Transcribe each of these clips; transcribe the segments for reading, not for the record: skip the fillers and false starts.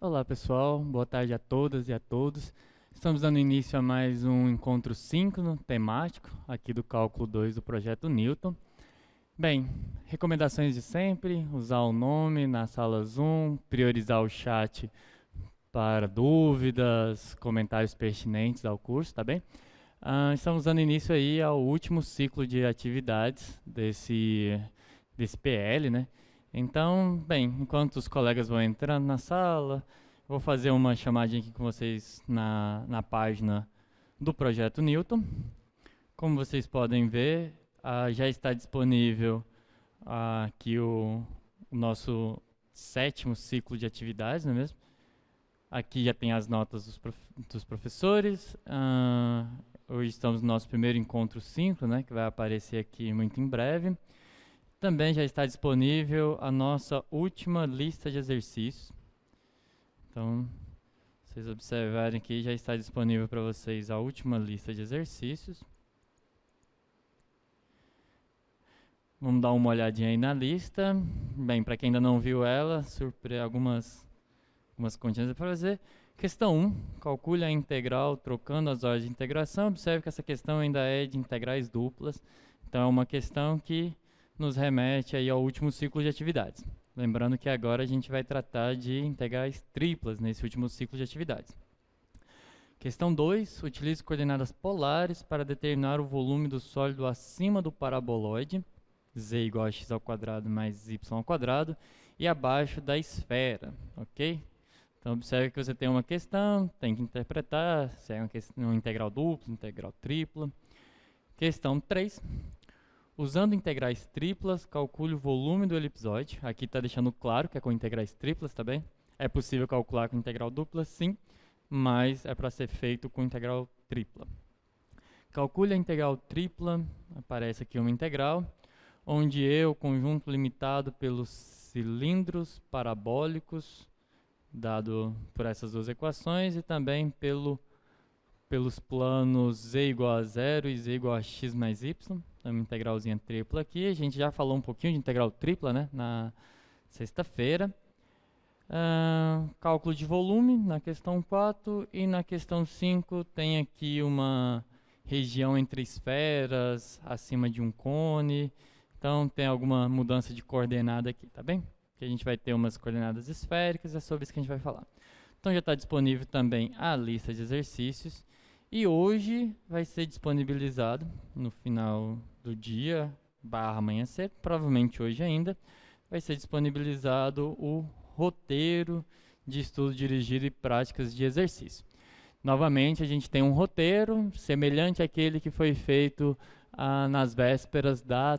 Olá pessoal, boa tarde a todas e a todos. Estamos dando início a mais um encontro síncrono temático aqui do Cálculo 2 do Projeto Newton. Bem, recomendações de sempre, usar o nome na sala Zoom, priorizar o chat para dúvidas, comentários pertinentes ao curso, tá bem? Estamos dando início aí ao último ciclo de atividades desse PL, né? Então, bem, enquanto os colegas vão entrando na sala, vou fazer uma chamadinha aqui com vocês na página do Projeto Newton. Como vocês podem ver, já está disponível aqui o nosso sétimo ciclo de atividades, não é mesmo? Aqui já tem as notas dos professores. Hoje estamos no nosso primeiro encontro síncrono, né, que vai aparecer aqui muito em breve. Também já está disponível a nossa última lista de exercícios. Então, vocês observarem que já está disponível para vocês a última lista de exercícios. Vamos dar uma olhadinha aí na lista. Bem, para quem ainda não viu ela, algumas continhas para fazer. Questão 1, calcule a integral trocando as ordens de integração. Observe que essa questão ainda é de integrais duplas. Então, é uma questão que nos remete aí ao último ciclo de atividades. Lembrando que agora a gente vai tratar de integrais triplas nesse último ciclo de atividades. Questão 2, utilize coordenadas polares para determinar o volume do sólido acima do paraboloide, z igual a x ao quadrado mais y ao quadrado, e abaixo da esfera, ok? Então, observe que você tem uma questão, tem que interpretar se é uma integral dupla, integral tripla. Questão 3. Usando integrais triplas, calcule o volume do elipsoide. Aqui está deixando claro que é com integrais triplas, tá bem? É possível calcular com integral dupla, sim, mas é para ser feito com integral tripla. Calcule a integral tripla, aparece aqui uma integral, onde E é o conjunto limitado pelos cilindros parabólicos, dado por essas duas equações, e também pelos planos z igual a 0 e z igual a x mais y. Uma integralzinha tripla aqui. A gente já falou um pouquinho de integral tripla, né, na sexta-feira. Cálculo de volume na questão 4 e na questão 5 tem aqui uma região entre esferas acima de um cone. Então tem alguma mudança de coordenada aqui, tá bem? Que a gente vai ter umas coordenadas esféricas, é sobre isso que a gente vai falar. Então já está disponível também a lista de exercícios. E hoje vai ser disponibilizado, no final do dia, amanhã cedo, provavelmente hoje ainda, vai ser disponibilizado o roteiro de estudo dirigido e práticas de exercício. Novamente, a gente tem um roteiro semelhante àquele que foi feito nas vésperas da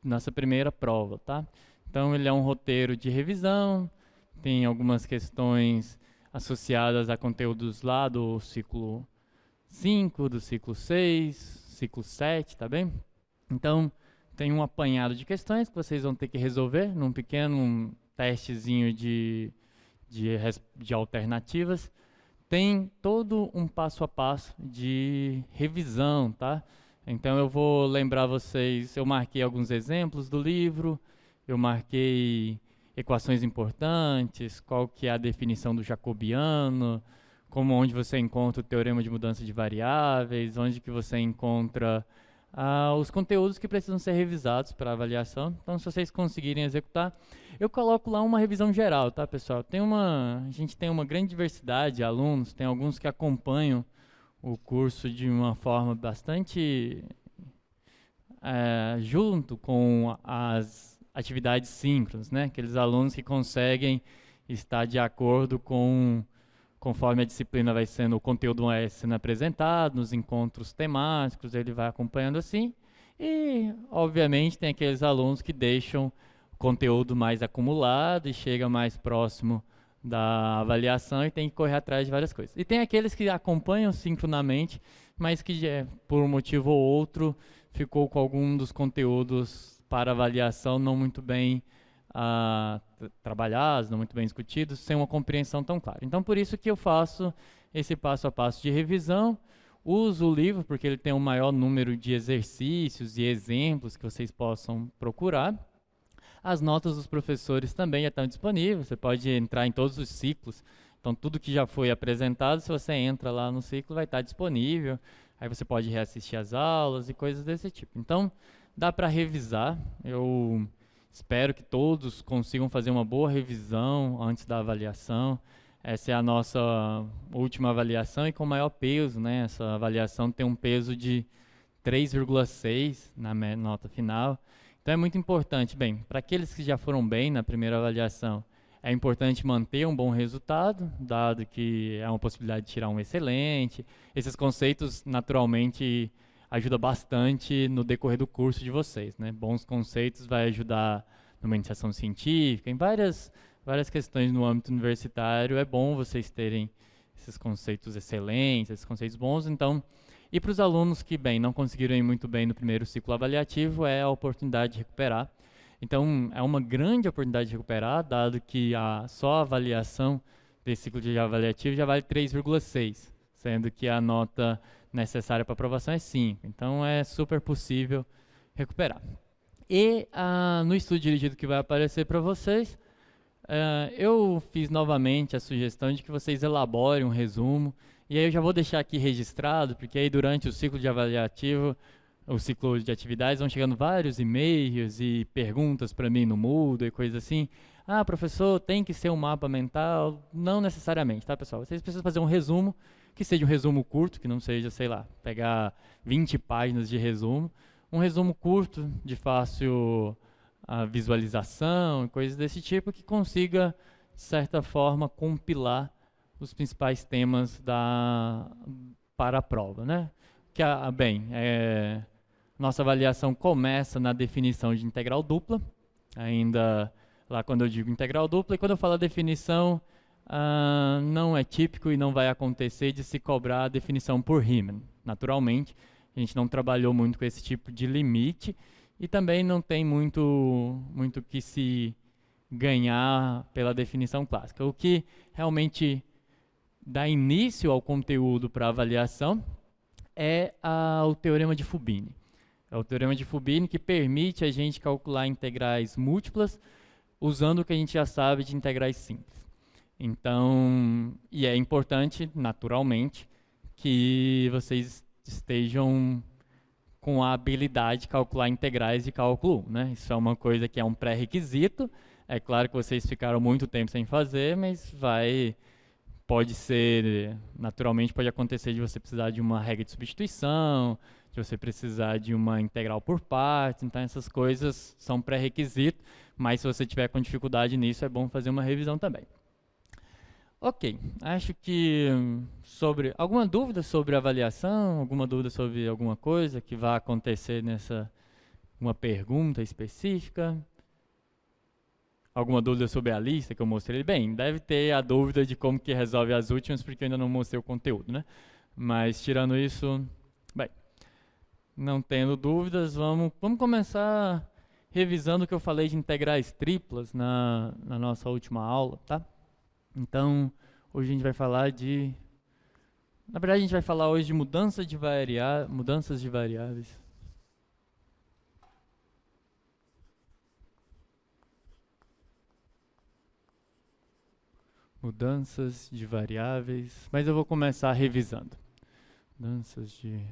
nossa primeira prova, tá? Então, ele é um roteiro de revisão, tem algumas questões associadas a conteúdos lá do ciclo 5, do ciclo 6, ciclo 7, tá bem? Então, tem um apanhado de questões que vocês vão ter que resolver num pequeno testezinho de alternativas. Tem todo um passo a passo de revisão, tá? Então, eu vou lembrar vocês, eu marquei alguns exemplos do livro, eu marquei equações importantes, qual que é a definição do jacobiano, onde você encontra o teorema de mudança de variáveis, onde que você encontra os conteúdos que precisam ser revisados para avaliação. Então, se vocês conseguirem executar, eu coloco lá uma revisão geral, tá, pessoal? A gente tem uma grande diversidade de alunos, tem alguns que acompanham o curso de uma forma bastante junto com as atividades síncronas, né? Aqueles alunos que conseguem estar de acordo conforme a disciplina vai sendo, o conteúdo vai sendo apresentado, nos encontros temáticos, ele vai acompanhando assim. E, obviamente, tem aqueles alunos que deixam o conteúdo mais acumulado e chega mais próximo da avaliação e tem que correr atrás de várias coisas. E tem aqueles que acompanham sincronamente, mas que, por um motivo ou outro, ficou com algum dos conteúdos para avaliação não muito bem trabalhados, não muito bem discutidos, sem uma compreensão tão clara. Então, por isso que eu faço esse passo a passo de revisão. Uso o livro porque ele tem um maior número de exercícios e exemplos que vocês possam procurar. As notas dos professores também já estão disponíveis, você pode entrar em todos os ciclos. Então, tudo que já foi apresentado, se você entra lá no ciclo, vai estar disponível. Aí você pode reassistir as aulas e coisas desse tipo. Então, dá para revisar. Eu espero que todos consigam fazer uma boa revisão antes da avaliação. Essa é a nossa última avaliação e com maior peso, né? Essa avaliação tem um peso de 3,6 na nota final. Então é muito importante, bem, para aqueles que já foram bem na primeira avaliação, é importante manter um bom resultado, dado que é uma possibilidade de tirar um excelente. Esses conceitos, naturalmente, ajudam bastante no decorrer do curso de vocês, né? Bons conceitos vai ajudar numa iniciação científica, em várias questões no âmbito universitário. É bom vocês terem esses conceitos excelentes, esses conceitos bons. Então, e para os alunos que, bem, não conseguiram ir muito bem no primeiro ciclo avaliativo, é a oportunidade de recuperar. Então, é uma grande oportunidade de recuperar, dado que só a avaliação desse ciclo de avaliativo já vale 3,6, sendo que a nota necessária para aprovação é 5. Então, é super possível recuperar. E no estudo dirigido que vai aparecer para vocês, eu fiz novamente a sugestão de que vocês elaborem um resumo, e aí eu já vou deixar aqui registrado, porque aí durante o ciclo de avaliativo, o ciclo de atividades, vão chegando vários e-mails e perguntas para mim no Moodle e coisas assim. Ah, professor, tem que ser um mapa mental? Não necessariamente, tá, pessoal? Vocês precisam fazer um resumo, que seja um resumo curto, que não seja, sei lá, pegar 20 páginas de resumo. Um resumo curto, de fácil visualização, coisas desse tipo, que consiga, de certa forma, compilar os principais temas para a prova, né? Que, nossa avaliação começa na definição de integral dupla, ainda lá quando eu digo integral dupla, e quando eu falo a definição, não é típico e não vai acontecer de se cobrar a definição por Riemann. Naturalmente, a gente não trabalhou muito com esse tipo de limite e também não tem muito que se ganhar pela definição clássica. O que realmente dá início ao conteúdo para avaliação é o teorema de Fubini. É o teorema de Fubini que permite a gente calcular integrais múltiplas usando o que a gente já sabe de integrais simples. Então, e é importante, naturalmente, que vocês estejam com a habilidade de calcular integrais de cálculo 1, né? Isso é uma coisa que é um pré-requisito. É claro que vocês ficaram muito tempo sem fazer, mas pode ser, naturalmente pode acontecer de você precisar de uma regra de substituição, de você precisar de uma integral por partes, então essas coisas são pré-requisito, mas se você tiver com dificuldade nisso, é bom fazer uma revisão também. Ok, acho que alguma dúvida sobre avaliação, alguma dúvida sobre alguma coisa que vai acontecer uma pergunta específica? Alguma dúvida sobre a lista que eu mostrei? Bem, deve ter a dúvida de como que resolve as últimas, porque eu ainda não mostrei o conteúdo, né? Mas tirando isso, bem, não tendo dúvidas, vamos começar revisando o que eu falei de integrais triplas na nossa última aula, tá? Então, hoje a gente vai falar na verdade, a gente vai falar hoje de mudanças de variáveis. Mudanças de variáveis, mas eu vou começar revisando. Mudanças de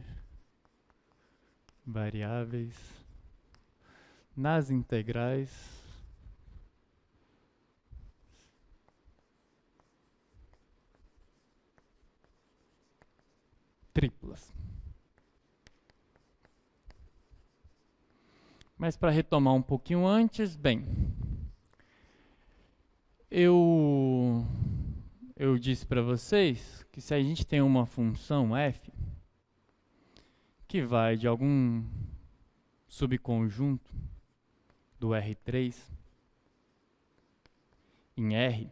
variáveis nas integrais triplas. Mas para retomar um pouquinho antes, bem, eu disse para vocês que se a gente tem uma função f que vai de algum subconjunto do R3 em R,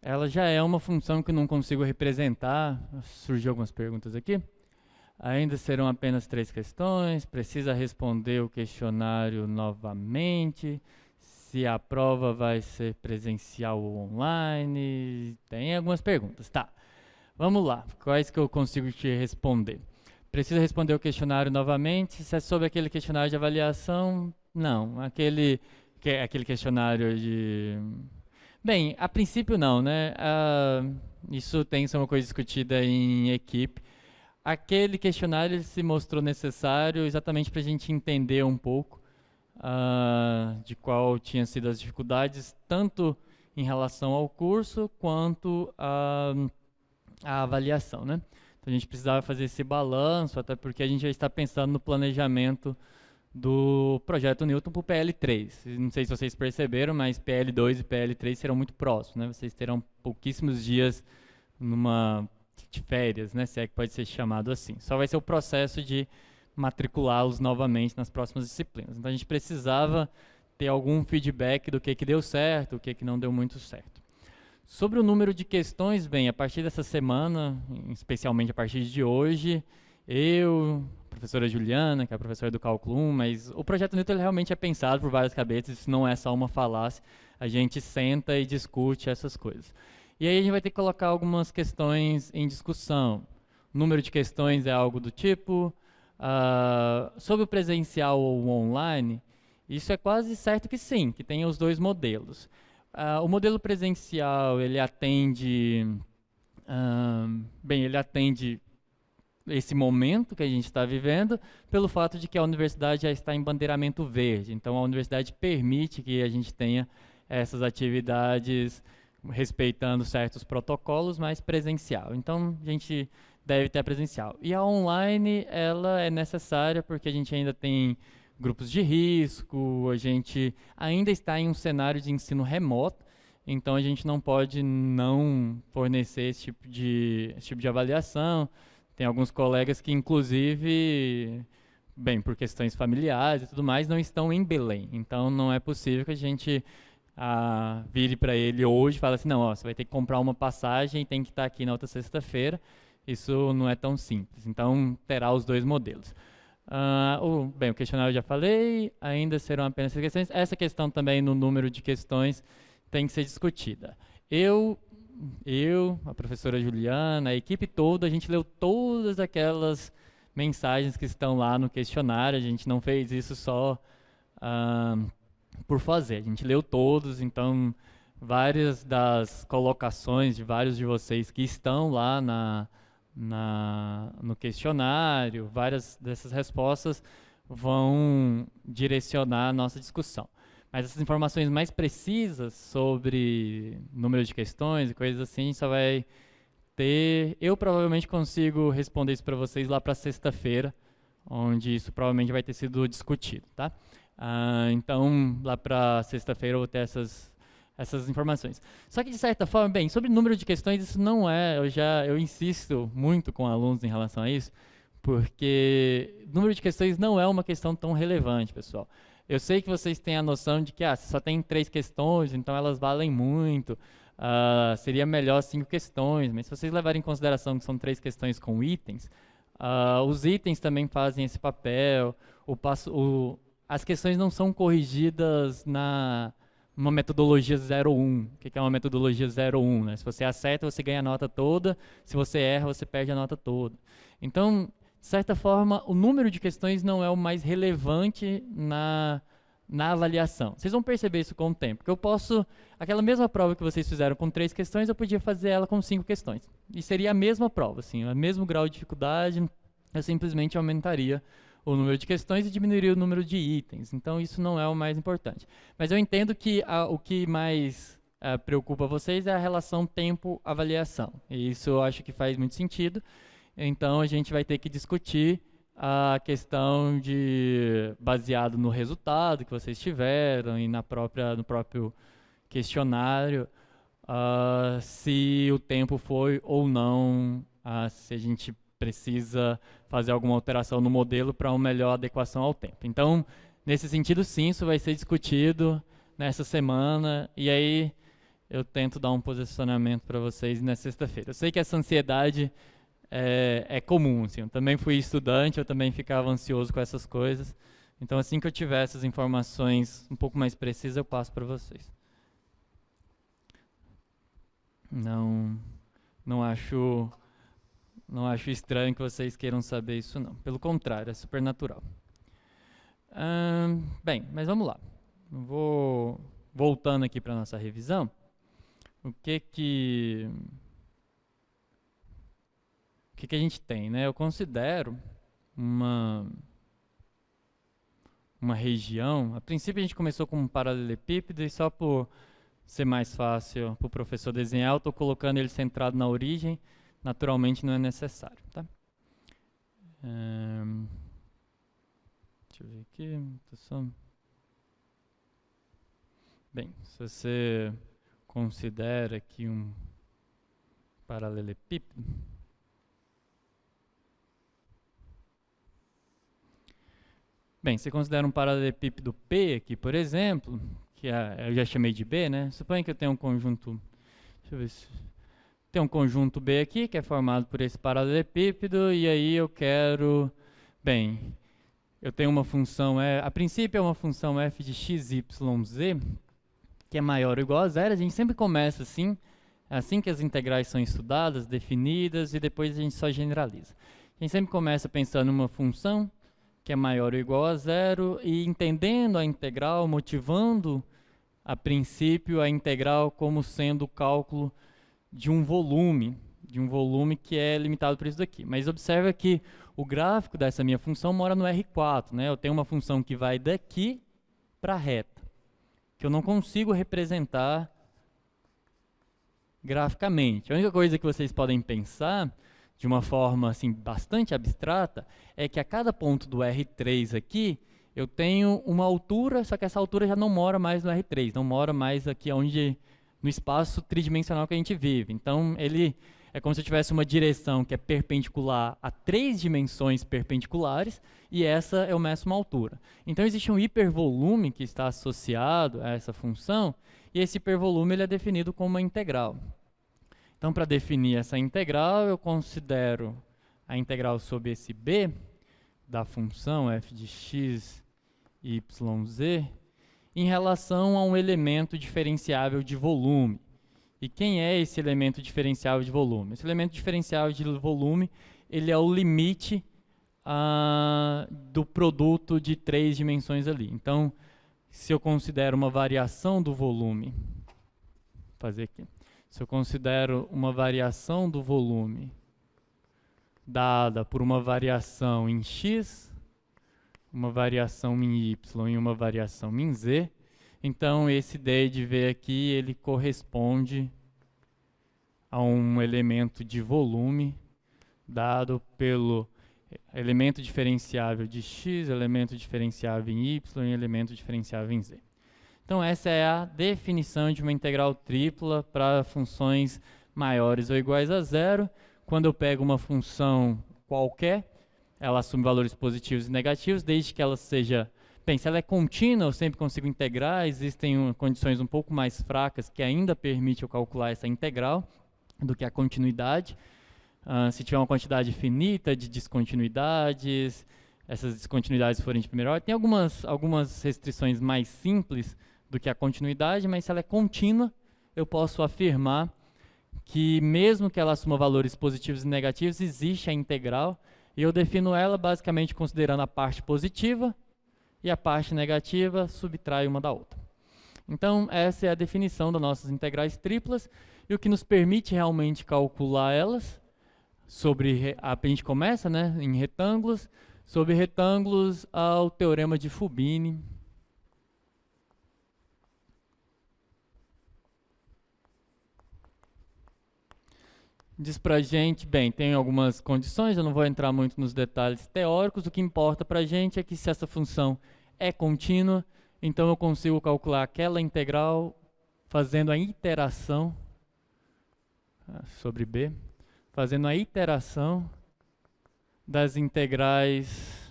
ela já é uma função que eu não consigo representar. Surgiu algumas perguntas aqui. Ainda serão apenas 3 questões. Precisa responder o questionário novamente. Se a prova vai ser presencial ou online. Tem algumas perguntas. Tá. Vamos lá. Quais que eu consigo te responder? Precisa responder o questionário novamente. Se é sobre aquele questionário de avaliação, Não, aquele questionário de... Bem, a princípio não, né? Isso tem que ser uma coisa discutida em equipe. Aquele questionário ele se mostrou necessário exatamente para a gente entender um pouco de qual tinham sido as dificuldades, tanto em relação ao curso quanto à avaliação, né? Então a gente precisava fazer esse balanço, até porque a gente já está pensando no planejamento do projeto Newton para o PL3. Não sei se vocês perceberam, mas PL2 e PL3 serão muito próximos, né? Vocês terão pouquíssimos dias de férias, né? Se é que pode ser chamado assim. Só vai ser o processo de matriculá-los novamente nas próximas disciplinas. Então a gente precisava ter algum feedback do que deu certo, o que não deu muito certo. Sobre o número de questões, bem, a partir dessa semana, especialmente a partir de hoje, a professora Juliana, que é a professora do Cálculo 1, mas o projeto Newton realmente é pensado por várias cabeças, isso não é só uma falácia, a gente senta e discute essas coisas. E aí a gente vai ter que colocar algumas questões em discussão. O número de questões é algo do tipo, sobre o presencial ou o online, isso é quase certo que sim, que tem os dois modelos. O modelo presencial, ele atende esse momento que a gente está vivendo, pelo fato de que a universidade já está em bandeiramento verde. Então, a universidade permite que a gente tenha essas atividades respeitando certos protocolos, mas presencial. Então, a gente deve ter a presencial. E a online, ela é necessária porque a gente ainda tem grupos de risco, a gente ainda está em um cenário de ensino remoto, então a gente não pode não fornecer esse tipo de avaliação. Tem alguns colegas que, inclusive, bem, por questões familiares e tudo mais, não estão em Belém. Então, não é possível que a gente vire para ele hoje e fale assim, não, ó, você vai ter que comprar uma passagem e tem que estar aqui na outra sexta-feira. Isso não é tão simples. Então, terá os dois modelos. Bem, o questionário eu já falei, ainda serão apenas 6 questões. Essa questão também no número de questões tem que ser discutida. A professora Juliana, a equipe toda, a gente leu todas aquelas mensagens que estão lá no questionário, a gente não fez isso só por fazer, a gente leu todos, então várias das colocações de vários de vocês que estão lá no questionário, várias dessas respostas vão direcionar a nossa discussão. Mas essas informações mais precisas sobre número de questões e coisas assim, só vai ter... Eu provavelmente consigo responder isso para vocês lá para sexta-feira, onde isso provavelmente vai ter sido discutido, tá? Então, lá para sexta-feira eu vou ter essas informações. Só que, de certa forma, bem, sobre o número de questões, isso não é... Eu insisto muito com alunos em relação a isso, porque número de questões não é uma questão tão relevante, pessoal. Eu sei que vocês têm a noção de que só tem 3 questões, então elas valem muito, seria melhor 5 questões, mas se vocês levarem em consideração que são 3 questões com itens, os itens também fazem esse papel, as questões não são corrigidas numa metodologia 0-1. O que é uma metodologia 0-1? Né? Se você acerta, você ganha a nota toda, se você erra, você perde a nota toda. Então, de certa forma, o número de questões não é o mais relevante na avaliação. Vocês vão perceber isso com o tempo, porque aquela mesma prova que vocês fizeram com 3 questões, eu podia fazer ela com 5 questões. E seria a mesma prova, assim, o mesmo grau de dificuldade, eu simplesmente aumentaria o número de questões e diminuiria o número de itens. Então, isso não é o mais importante. Mas eu entendo que o que mais preocupa vocês é a relação tempo-avaliação. E isso eu acho que faz muito sentido. Então, a gente vai ter que discutir a questão baseado no resultado que vocês tiveram e no próprio questionário, se o tempo foi ou não, se a gente precisa fazer alguma alteração no modelo para uma melhor adequação ao tempo. Então, nesse sentido, sim, isso vai ser discutido nessa semana, e aí eu tento dar um posicionamento para vocês na sexta-feira. Eu sei que essa ansiedade é comum, assim. Eu também fui estudante, eu também ficava ansioso com essas coisas. Então, assim que eu tiver essas informações um pouco mais precisas, eu passo para vocês. Não acho estranho que vocês queiram saber isso, não. Pelo contrário, é super natural. Bem, mas vamos lá. Vou voltando aqui para a nossa revisão. O que a gente tem, né? Eu considero uma região. A princípio a gente começou com um paralelepípedo e só por ser mais fácil para o professor desenhar, eu estou colocando ele centrado na origem. Naturalmente não é necessário, tá? Deixa eu ver aqui. Bem, se você considera aqui um paralelepípedo, bem, você considera um paralelepípedo P aqui, por exemplo, que eu já chamei de B, né? Suponha que eu tenho um conjunto, deixa eu ver se... Tem um conjunto B aqui, que é formado por esse paralelepípedo, e aí eu quero... Bem, eu tenho uma função, a princípio é uma função f de x, y, z, que é maior ou igual a zero. A gente sempre começa assim, é assim que as integrais são estudadas, definidas, e depois a gente só generaliza. A gente sempre começa pensando numa função que é maior ou igual a zero, e entendendo a integral, motivando, a princípio, a integral como sendo o cálculo de um volume que é limitado por isso daqui. Mas observa que o gráfico dessa minha função mora no R4, né? Eu tenho uma função que vai daqui para a reta, que eu não consigo representar graficamente. A única coisa que vocês podem pensar, de uma forma assim, bastante abstrata, é que a cada ponto do R3 aqui, eu tenho uma altura, só que essa altura já não mora mais no R3, não mora mais aqui no espaço tridimensional que a gente vive. Então, ele é como se eu tivesse uma direção que é perpendicular a 3 dimensões perpendiculares, e essa eu meço uma altura. Então, existe um hipervolume que está associado a essa função, e esse hipervolume ele é definido como uma integral. Então, para definir essa integral, eu considero a integral sobre esse b da função f de x, y, z, em relação a um elemento diferenciável de volume. E quem é esse elemento diferenciável de volume? Esse elemento diferenciável de volume, ele é o limite do produto de 3 dimensões ali. Então, se eu considero uma variação do volume, vou fazer aqui. Se eu considero uma variação do volume dada por uma variação em x, uma variação em y e uma variação em z, então esse d de v aqui, ele corresponde a um elemento de volume dado pelo elemento diferenciável de x, elemento diferenciável em y e elemento diferenciável em z. Então essa é a definição de uma integral tripla para funções maiores ou iguais a zero. Quando eu pego uma função qualquer, ela assume valores positivos e negativos, desde que ela seja... Bem, se ela é contínua, eu sempre consigo integrar. Existem condições um pouco mais fracas que ainda permitem eu calcular essa integral do que a continuidade. Se tiver uma quantidade finita de descontinuidades, essas descontinuidades forem de primeira ordem, tem algumas restrições mais simples do que a continuidade, mas se ela é contínua, eu posso afirmar que mesmo que ela assuma valores positivos e negativos, existe a integral, e eu defino ela basicamente considerando a parte positiva, e a parte negativa subtrai uma da outra. Então, essa é a definição das nossas integrais triplas, e o que nos permite realmente calcular elas, a gente começa, né, em retângulos, sobre retângulos ao teorema de Fubini. Diz pra gente, bem, tem algumas condições, eu não vou entrar muito nos detalhes teóricos, o que importa pra gente é que se essa função é contínua, então eu consigo calcular aquela integral fazendo a iteração sobre b, fazendo a iteração das integrais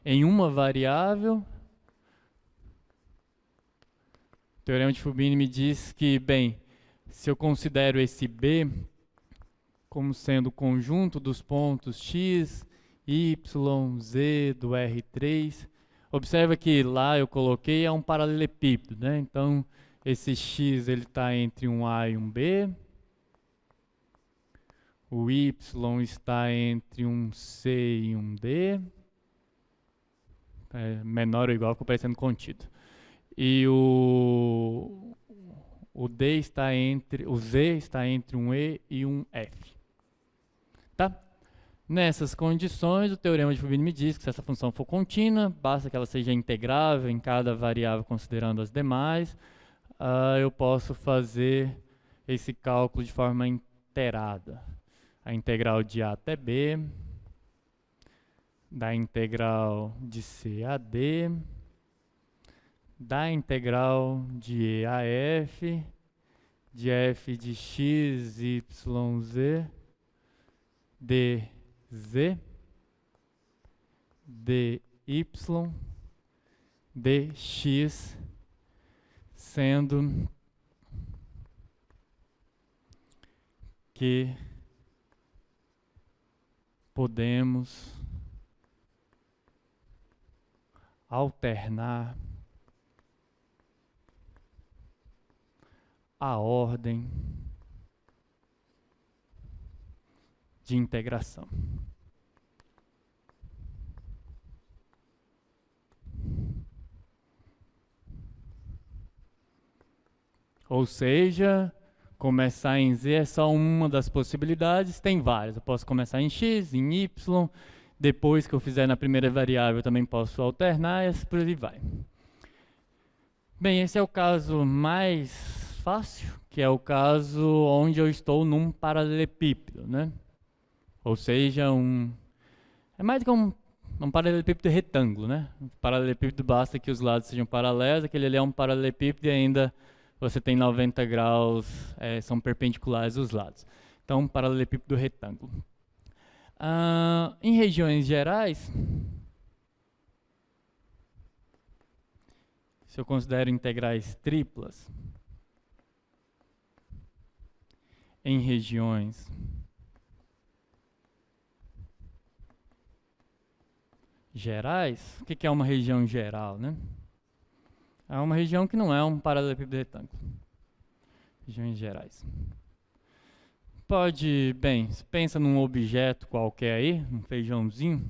em uma variável. O teorema de Fubini me diz que, bem, se eu considero esse b como sendo o conjunto dos pontos x, y, z do R3, observa que lá eu coloquei um paralelepípedo, né? Então, esse x está entre um A e um B. o y está entre um C e um D, menor ou igual, ficou parecendo contido. E o D está entre, o Z está entre um E e um F. Tá? Nessas condições, o teorema de Fubini me diz que se essa função for contínua, basta que ela seja integrável em cada variável considerando as demais, eu posso fazer esse cálculo de forma inteirada. A integral de A até B, da integral de C a D, da integral de E a F, de F de x, y, z, dz, dy, dx, sendo que podemos alternar a ordem de integração. Ou seja, começar em Z é só uma das possibilidades, tem várias. Eu posso começar em X, em Y, depois que eu fizer na primeira variável eu também posso alternar e assim por aí vai. Bem, esse é o caso mais fácil, que é o caso onde eu estou num paralelepípedo, né? Ou seja, é mais do que um paralelepípedo retângulo, né? Um paralelepípedo basta que os lados sejam paralelos, aquele ali é um paralelepípedo e ainda você tem 90 graus, são perpendiculares os lados. Então, um paralelepípedo retângulo. Em regiões gerais, se eu considero integrais triplas, em regiões gerais, o que é uma região geral, né? É uma região que não é um paralelepípedo retângulo. Regiões gerais. Pode, bem, você pensa num objeto qualquer aí, um feijãozinho.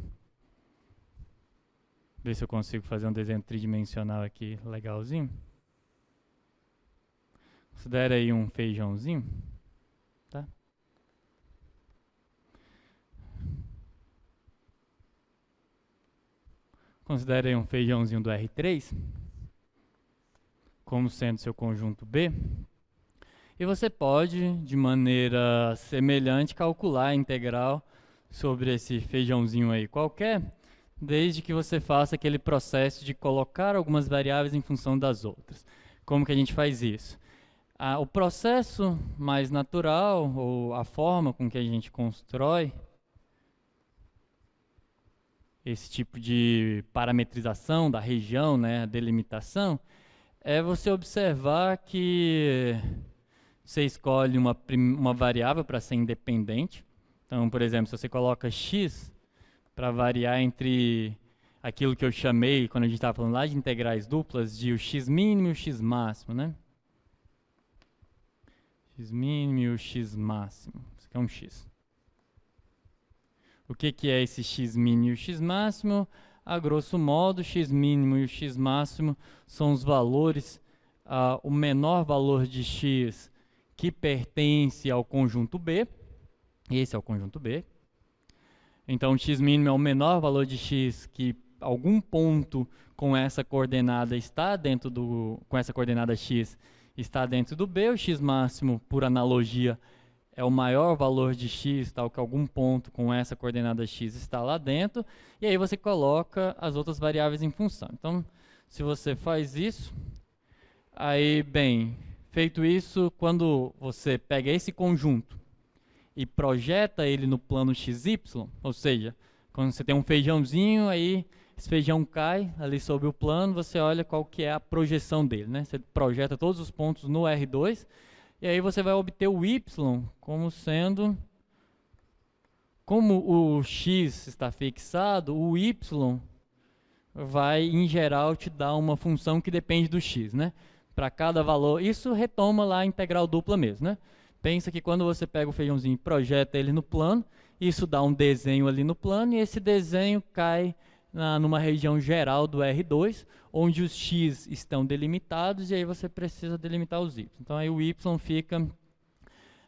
Ver se eu consigo fazer um desenho tridimensional aqui legalzinho. Considera aí um feijãozinho, tá? Considera aí um feijãozinho do R3 como sendo seu conjunto B. E você pode, de maneira semelhante, calcular a integral sobre esse feijãozinho aí qualquer, desde que você faça aquele processo de colocar algumas variáveis em função das outras. Como que a gente faz isso? O processo mais natural, ou a forma com que a gente constrói esse tipo de parametrização da região, né, a delimitação, é você observar que você escolhe uma variável para ser independente. Então, por exemplo, se você coloca x para variar entre aquilo que eu chamei, quando a gente estava falando lá de integrais duplas, de o x mínimo e o x máximo, né? X mínimo e o x máximo. Isso aqui é um x. O que é esse x mínimo e o x máximo? A grosso modo, o x mínimo e o x máximo são os valores, o menor valor de x que pertence ao conjunto B. Esse é o conjunto B. Então, o x mínimo é o menor valor de x que algum ponto com essa coordenada está dentro com essa coordenada x está dentro do B. O x máximo, por analogia, é o maior valor de x, tal que algum ponto com essa coordenada x está lá dentro, e aí você coloca as outras variáveis em função. Então, se você faz isso, aí, bem, feito isso, quando você pega esse conjunto e projeta ele no plano xy, ou seja, quando você tem um feijãozinho, aí esse feijão cai ali sobre o plano, você olha qual que é a projeção dele, né? Você projeta todos os pontos no R2, e aí você vai obter o y como sendo, como o x está fixado, o y vai, em geral, te dar uma função que depende do x, né? Para cada valor, isso retoma lá a integral dupla mesmo, né? Pensa que quando você pega o feijãozinho e projeta ele no plano, isso dá um desenho ali no plano, e esse desenho cai numa região geral do R2, onde os x estão delimitados, e aí você precisa delimitar os y. Então aí o y fica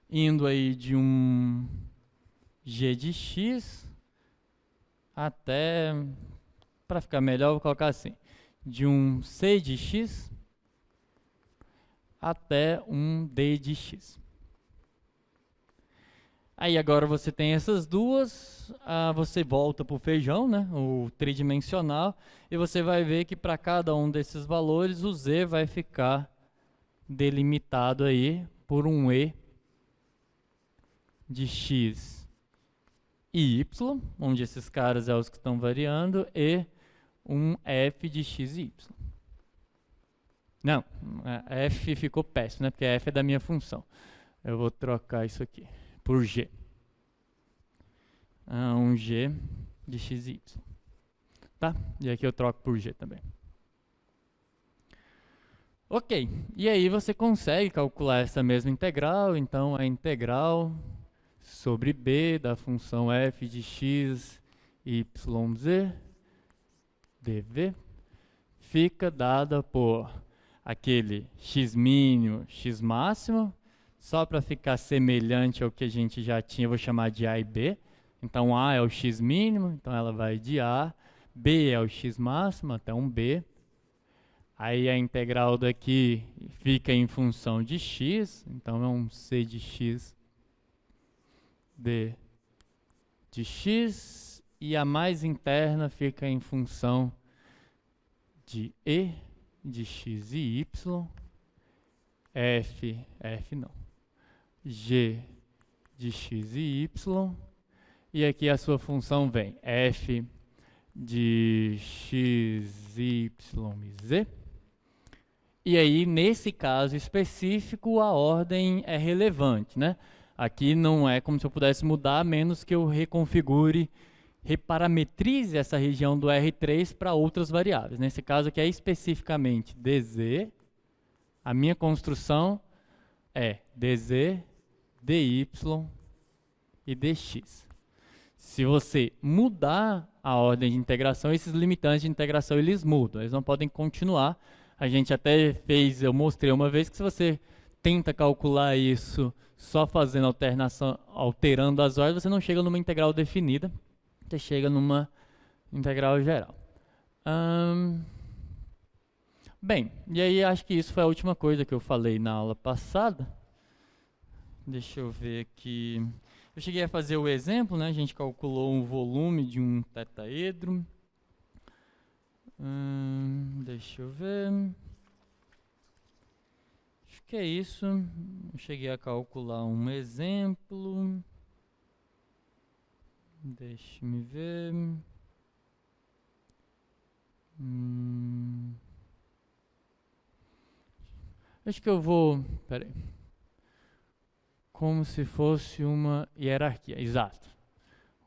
indo aí de um g de x até, para ficar melhor, vou colocar assim, de um c de x até um d de x. Aí agora você tem essas duas, você volta para o feijão, né, o tridimensional, e você vai ver que para cada um desses valores o z vai ficar delimitado aí por um e de x e y, onde esses caras são os que estão variando, e um f de x e y. Não, f ficou péssimo, né, porque f é da minha função. Eu vou trocar isso aqui por g. Um g de x e y. Tá? E aqui eu troco por g também. Ok, e aí você consegue calcular essa mesma integral. Então a integral sobre b da função f de x, y, z dv fica dada por aquele x mínimo, x máximo. Só para ficar semelhante ao que a gente já tinha, eu vou chamar de a e b. Então a é o x mínimo, então ela vai de a. B é o x máximo, até um b. Aí a integral daqui fica em função de x, então é um c de x d de x. E a mais interna fica em função de e de x e y. F não. G de x e y, e aqui a sua função vem f de x, y e z. E aí, nesse caso específico, a ordem é relevante, né? Aqui não é como se eu pudesse mudar, a menos que eu reconfigure, reparametrize essa região do R3 para outras variáveis. Nesse caso aqui é especificamente dz, a minha construção é dz, dy e dx. Se você mudar a ordem de integração, esses limitantes de integração eles mudam, eles não podem continuar. A gente até fez, eu mostrei uma vez que se você tenta calcular isso só fazendo alternação, alterando as ordens, você não chega numa integral definida, você chega numa integral geral. Bem, e aí acho que isso foi a última coisa que eu falei na aula passada. Deixa eu ver aqui. Eu cheguei a fazer o exemplo, né? A gente calculou um volume de um tetaedro. Deixa eu ver. Acho que é isso. Eu cheguei a calcular um exemplo. Deixa-me ver. Acho que eu vou... Peraí. Como se fosse uma hierarquia, exato.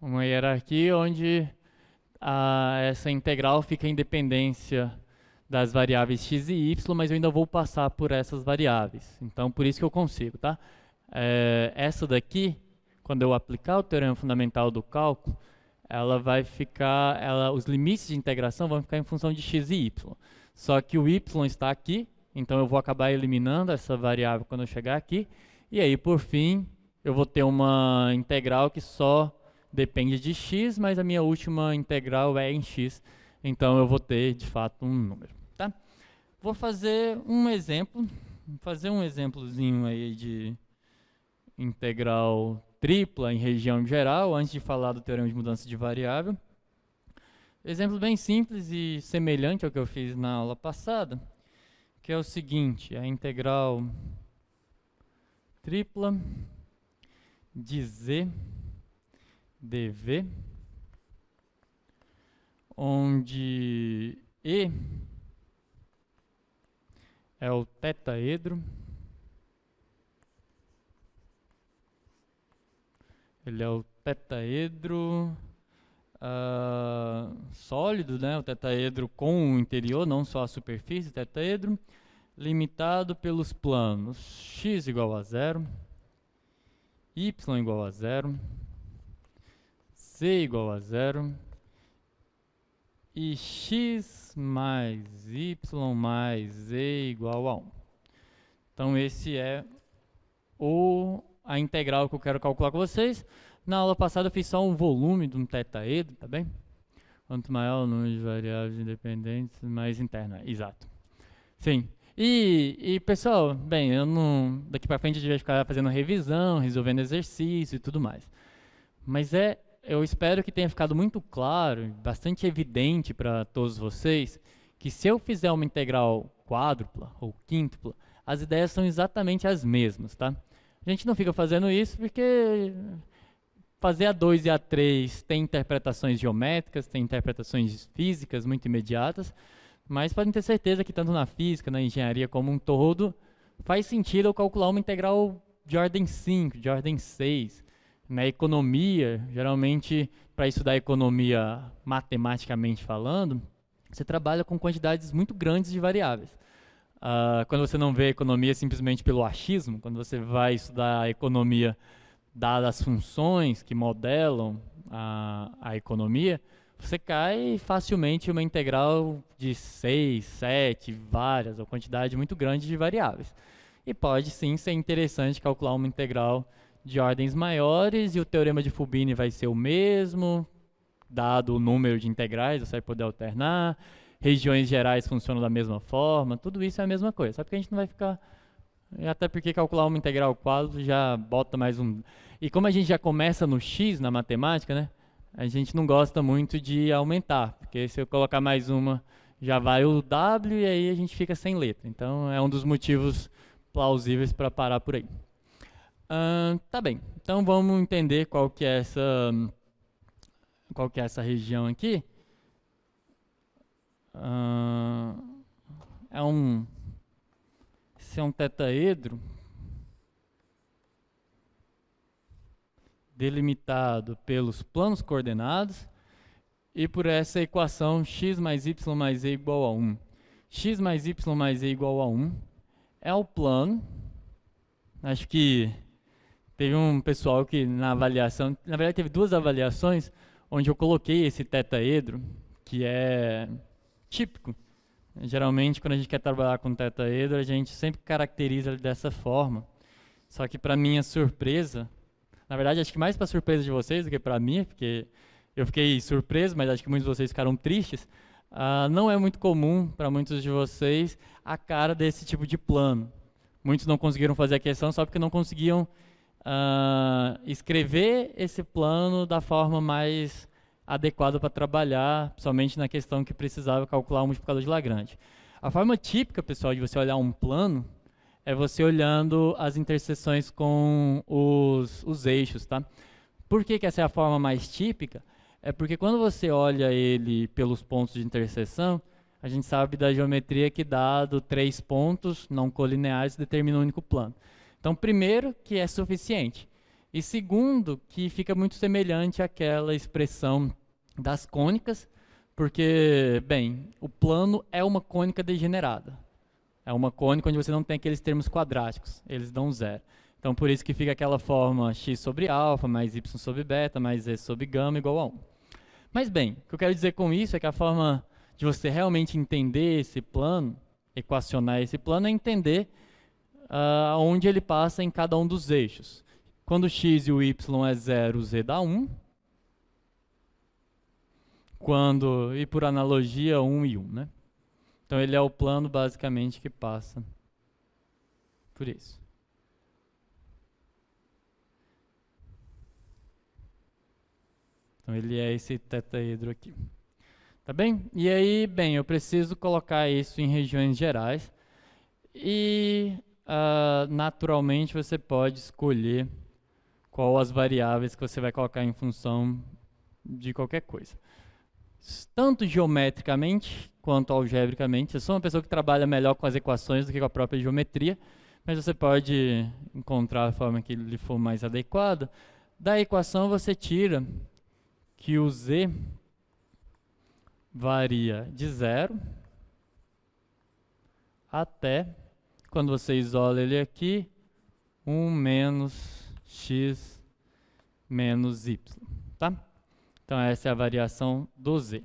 Uma hierarquia onde essa integral fica em dependência das variáveis x e y, mas eu ainda vou passar por essas variáveis. Então, por isso que eu consigo, tá? Essa daqui, quando eu aplicar o teorema fundamental do cálculo, ela vai ficar, os limites de integração vão ficar em função de x e y. Só que o y está aqui, então eu vou acabar eliminando essa variável quando eu chegar aqui. E aí, por fim, eu vou ter uma integral que só depende de x, mas a minha última integral é em x. Então, eu vou ter, de fato, um número. Tá? Vou fazer um exemplo. Vou fazer um exemplozinho aí de integral tripla em região geral, antes de falar do teorema de mudança de variável. Exemplo bem simples e semelhante ao que eu fiz na aula passada, que é o seguinte, a integral tripla de z dv, onde E é o tetaedro, ele é o tetaedro sólido, né? O tetaedro com o interior, não só a superfície, tetaedro, limitado pelos planos x igual a 0, y igual a 0, z igual a 0, e x mais y mais z igual a 1. Então esse é a integral que eu quero calcular com vocês. Na aula passada eu fiz só um volume de um tetaedro, tá bem? Quanto maior o número de variáveis independentes, mais interna. Exato. Sim. E pessoal, bem, eu não, daqui para frente a gente vai ficar fazendo revisão, resolvendo exercício e tudo mais. Mas eu espero que tenha ficado muito claro, bastante evidente para todos vocês, que se eu fizer uma integral quádrupla ou quíntupla, as ideias são exatamente as mesmas, tá? A gente não fica fazendo isso porque fazer A2 e A3 tem interpretações geométricas, tem interpretações físicas muito imediatas, mas podem ter certeza que tanto na física, na engenharia como um todo, faz sentido eu calcular uma integral de ordem 5, de ordem 6. Na economia, geralmente, para estudar economia matematicamente falando, você trabalha com quantidades muito grandes de variáveis. Quando você não vê a economia simplesmente pelo achismo, quando você vai estudar a economia dadas as funções que modelam a economia, você cai facilmente em uma integral de 6, 7, várias, ou quantidade muito grande de variáveis. E pode sim ser interessante calcular uma integral de ordens maiores, e o teorema de Fubini vai ser o mesmo, dado o número de integrais, você vai poder alternar, regiões gerais funcionam da mesma forma, tudo isso é a mesma coisa, só que a gente não vai ficar... Até porque calcular uma integral quádrupla já bota mais um... E como a gente já começa no x na matemática, né? A gente não gosta muito de aumentar, porque se eu colocar mais uma, já vai o w e aí a gente fica sem letra. Então é um dos motivos plausíveis para parar por aí. Tá bem, então vamos entender qual que é essa região aqui. Esse é um tetaedro delimitado pelos planos coordenados e por essa equação x mais y mais z igual a 1. X mais y mais z igual a 1 é o plano. Acho que teve um pessoal que na avaliação, na verdade teve duas avaliações onde eu coloquei esse tetaedro, que é típico. Geralmente quando a gente quer trabalhar com tetaedro, a gente sempre caracteriza ele dessa forma. Só que para minha surpresa, na verdade, acho que mais para surpresa de vocês do que para mim, porque eu fiquei surpreso, mas acho que muitos de vocês ficaram tristes. Não é muito comum para muitos de vocês a cara desse tipo de plano. Muitos não conseguiram fazer a questão só porque não conseguiam escrever esse plano da forma mais adequada para trabalhar, somente na questão que precisava calcular o multiplicador de Lagrange. A forma típica, pessoal, de você olhar um plano é você olhando as interseções com os eixos, tá? Por que essa é a forma mais típica? É porque quando você olha ele pelos pontos de interseção, a gente sabe da geometria que dado 3 pontos não colineares determina um único plano. Então, primeiro, que é suficiente. E segundo, que fica muito semelhante àquela expressão das cônicas, porque, bem, o plano é uma cônica degenerada. É uma cônica onde você não tem aqueles termos quadráticos, eles dão zero. Então, por isso que fica aquela forma x sobre alfa, mais y sobre beta, mais z sobre gama, igual a 1. Mas, bem, o que eu quero dizer com isso é que a forma de você realmente entender esse plano, equacionar esse plano, é entender onde ele passa em cada um dos eixos. Quando o x e o y é 0, o z dá 1. E por analogia, 1 e 1, né? Então, ele é o plano, basicamente, que passa por isso. Então, ele é esse tetaedro aqui. Tá bem? E aí, bem, eu preciso colocar isso em regiões gerais. E, naturalmente, você pode escolher qual as variáveis que você vai colocar em função de qualquer coisa. Tanto geometricamente quanto algebricamente. Eu sou uma pessoa que trabalha melhor com as equações do que com a própria geometria, mas você pode encontrar a forma que lhe for mais adequada. Da equação você tira que o z varia de 0 até, quando você isola ele aqui, 1 menos x menos y, tá? Então essa é a variação do z.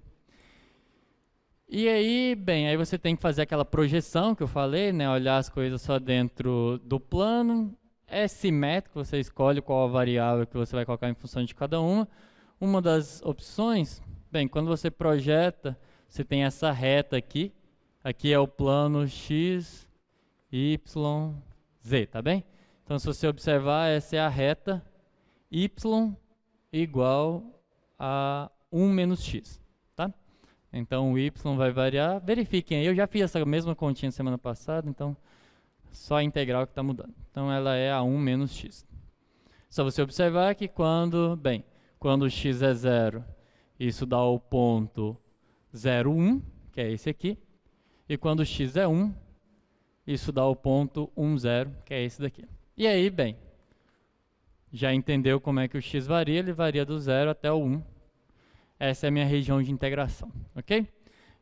E aí, bem, aí você tem que fazer aquela projeção que eu falei, né? Olhar as coisas só dentro do plano. É simétrico, você escolhe qual a variável que você vai colocar em função de cada uma. Uma das opções, bem, quando você projeta, você tem essa reta aqui. Aqui é o plano x, y, z, tá bem? Então, se você observar, essa é a reta y igual a 1 menos x, tá? Então, o y vai variar. Verifiquem aí, eu já fiz essa mesma continha semana passada, então só a integral que está mudando. Então, ela é a 1 menos x. Só você observar que quando x é 0, isso dá o ponto 0, 1, que é esse aqui. E quando x é 1, isso dá o ponto 1, 0, que é esse daqui. E aí, bem, já entendeu como é que o x varia? Ele varia do 0 até o 1. Essa é a minha região de integração, ok?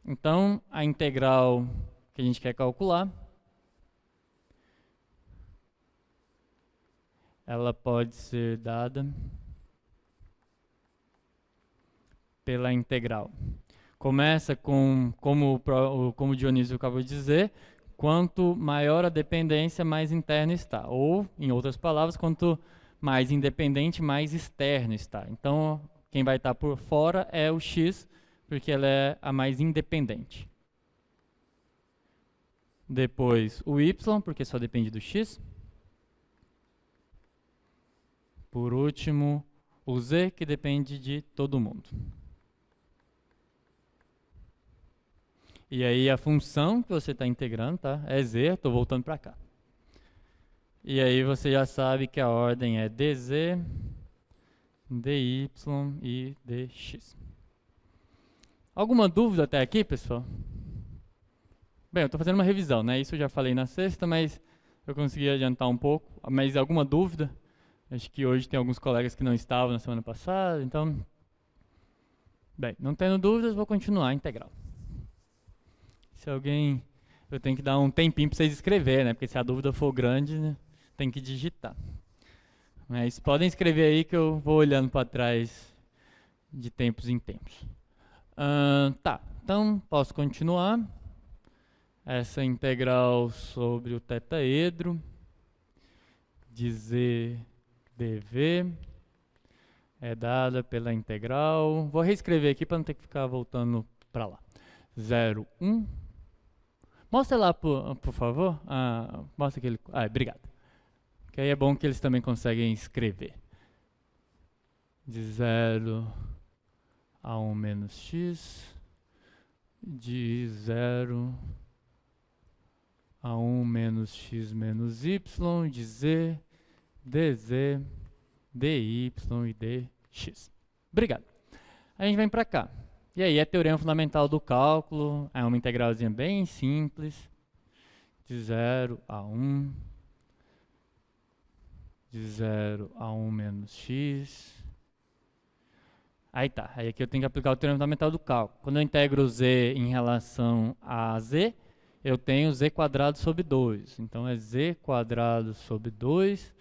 Então, a integral que a gente quer calcular, ela pode ser dada pela integral. Começa com, como o Dionísio acabou de dizer, quanto maior a dependência, mais interno está. Ou, em outras palavras, quanto mais independente, mais externo está. Então, quem vai estar por fora é o x, porque ela é a mais independente. Depois o y, porque só depende do x. Por último, o z, que depende de todo mundo. E aí a função que você está integrando, tá? É z, estou voltando para cá. E aí você já sabe que a ordem é dz, dy e dx. Alguma dúvida até aqui, pessoal? Bem, eu estou fazendo uma revisão, né? Isso eu já falei na sexta, mas eu consegui adiantar um pouco. Mas alguma dúvida? Acho que hoje tem alguns colegas que não estavam na semana passada, então... Bem, não tendo dúvidas, vou continuar a integral. Se alguém... Eu tenho que dar um tempinho para vocês escreverem, né? Porque se a dúvida for grande, né? Tem que digitar. Mas podem escrever aí que eu vou olhando para trás de tempos em tempos. Tá, então posso continuar. Essa integral sobre o tetaedro de z dv é dada pela integral. Vou reescrever aqui para não ter que ficar voltando para lá. 0, 1. Mostra lá, por favor. Mostra aquele. Obrigado. Que aí é bom que eles também conseguem escrever. De 0 a 1 menos x. De 0 a 1 menos x menos y. De z, dz, dy e dx. Obrigado. A gente vem para cá. E aí é teorema fundamental do cálculo. É uma integralzinha bem simples. De 0 a 1. De 0 a 1 menos x. Aí tá. Aí aqui eu tenho que aplicar o teorema fundamental do cálculo. Quando eu integro z em relação a z, eu tenho z quadrado sobre 2. Então é z quadrado sobre 2,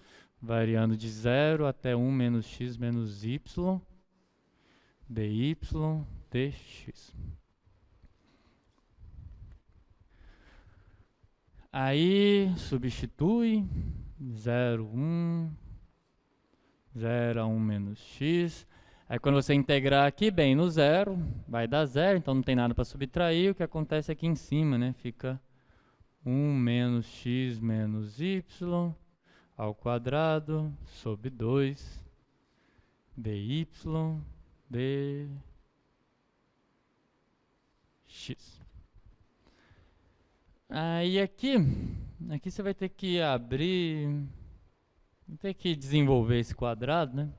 variando de 0 até 1 menos x menos y, dy, dx. Aí substitui 0, 1, 0 a 1 menos x. Aí quando você integrar aqui, bem, no 0, vai dar 0, então não tem nada para subtrair. O que acontece aqui em cima, né? Fica 1 menos x menos y ao quadrado sobre 2 dy dx. Aí aqui você vai ter que abrir, vai ter que desenvolver esse quadrado, né?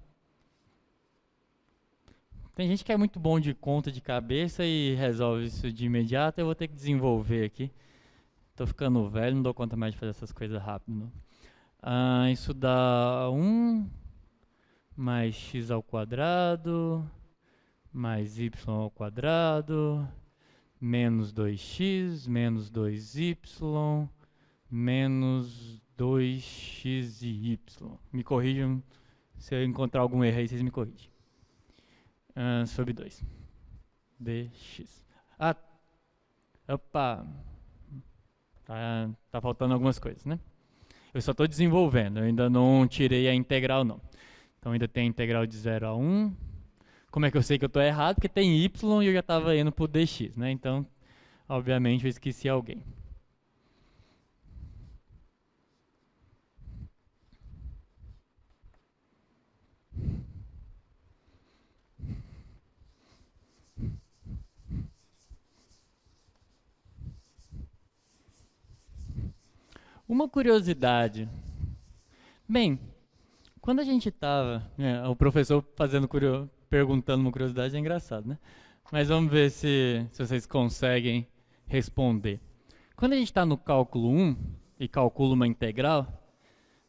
Tem gente que é muito bom de conta de cabeça e resolve isso de imediato. Eu vou ter que desenvolver aqui. Tô ficando velho, não dou conta mais de fazer essas coisas rápido. Isso dá 1 mais x ao quadrado mais y ao quadrado menos 2x menos 2y menos 2x e y. Me corrijam, se eu encontrar algum erro aí, vocês me corrigem. Sobre 2. dx. Opa! Tá faltando algumas coisas, né? Eu só estou desenvolvendo, eu ainda não tirei a integral não. Então ainda tem a integral de 0 a 1. Como é que eu sei que eu estou errado? Porque tem y e eu já estava indo para o dx, né? Então, obviamente, eu esqueci alguém. Uma curiosidade. Bem, quando a gente estava, o professor perguntando uma curiosidade é engraçado, né? Mas vamos ver se vocês conseguem responder. Quando a gente está no cálculo 1 e calcula uma integral,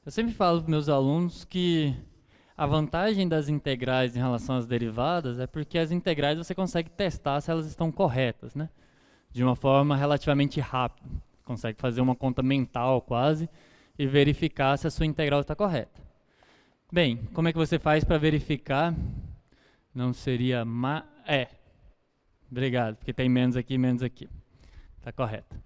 eu sempre falo para meus alunos que a vantagem das integrais em relação às derivadas é porque as integrais você consegue testar se elas estão corretas, né? De uma forma relativamente rápida. Consegue fazer uma conta mental quase e verificar se a sua integral está correta. Bem, como é que você faz para verificar? Não seria obrigado, porque tem menos aqui e menos aqui. Está correto.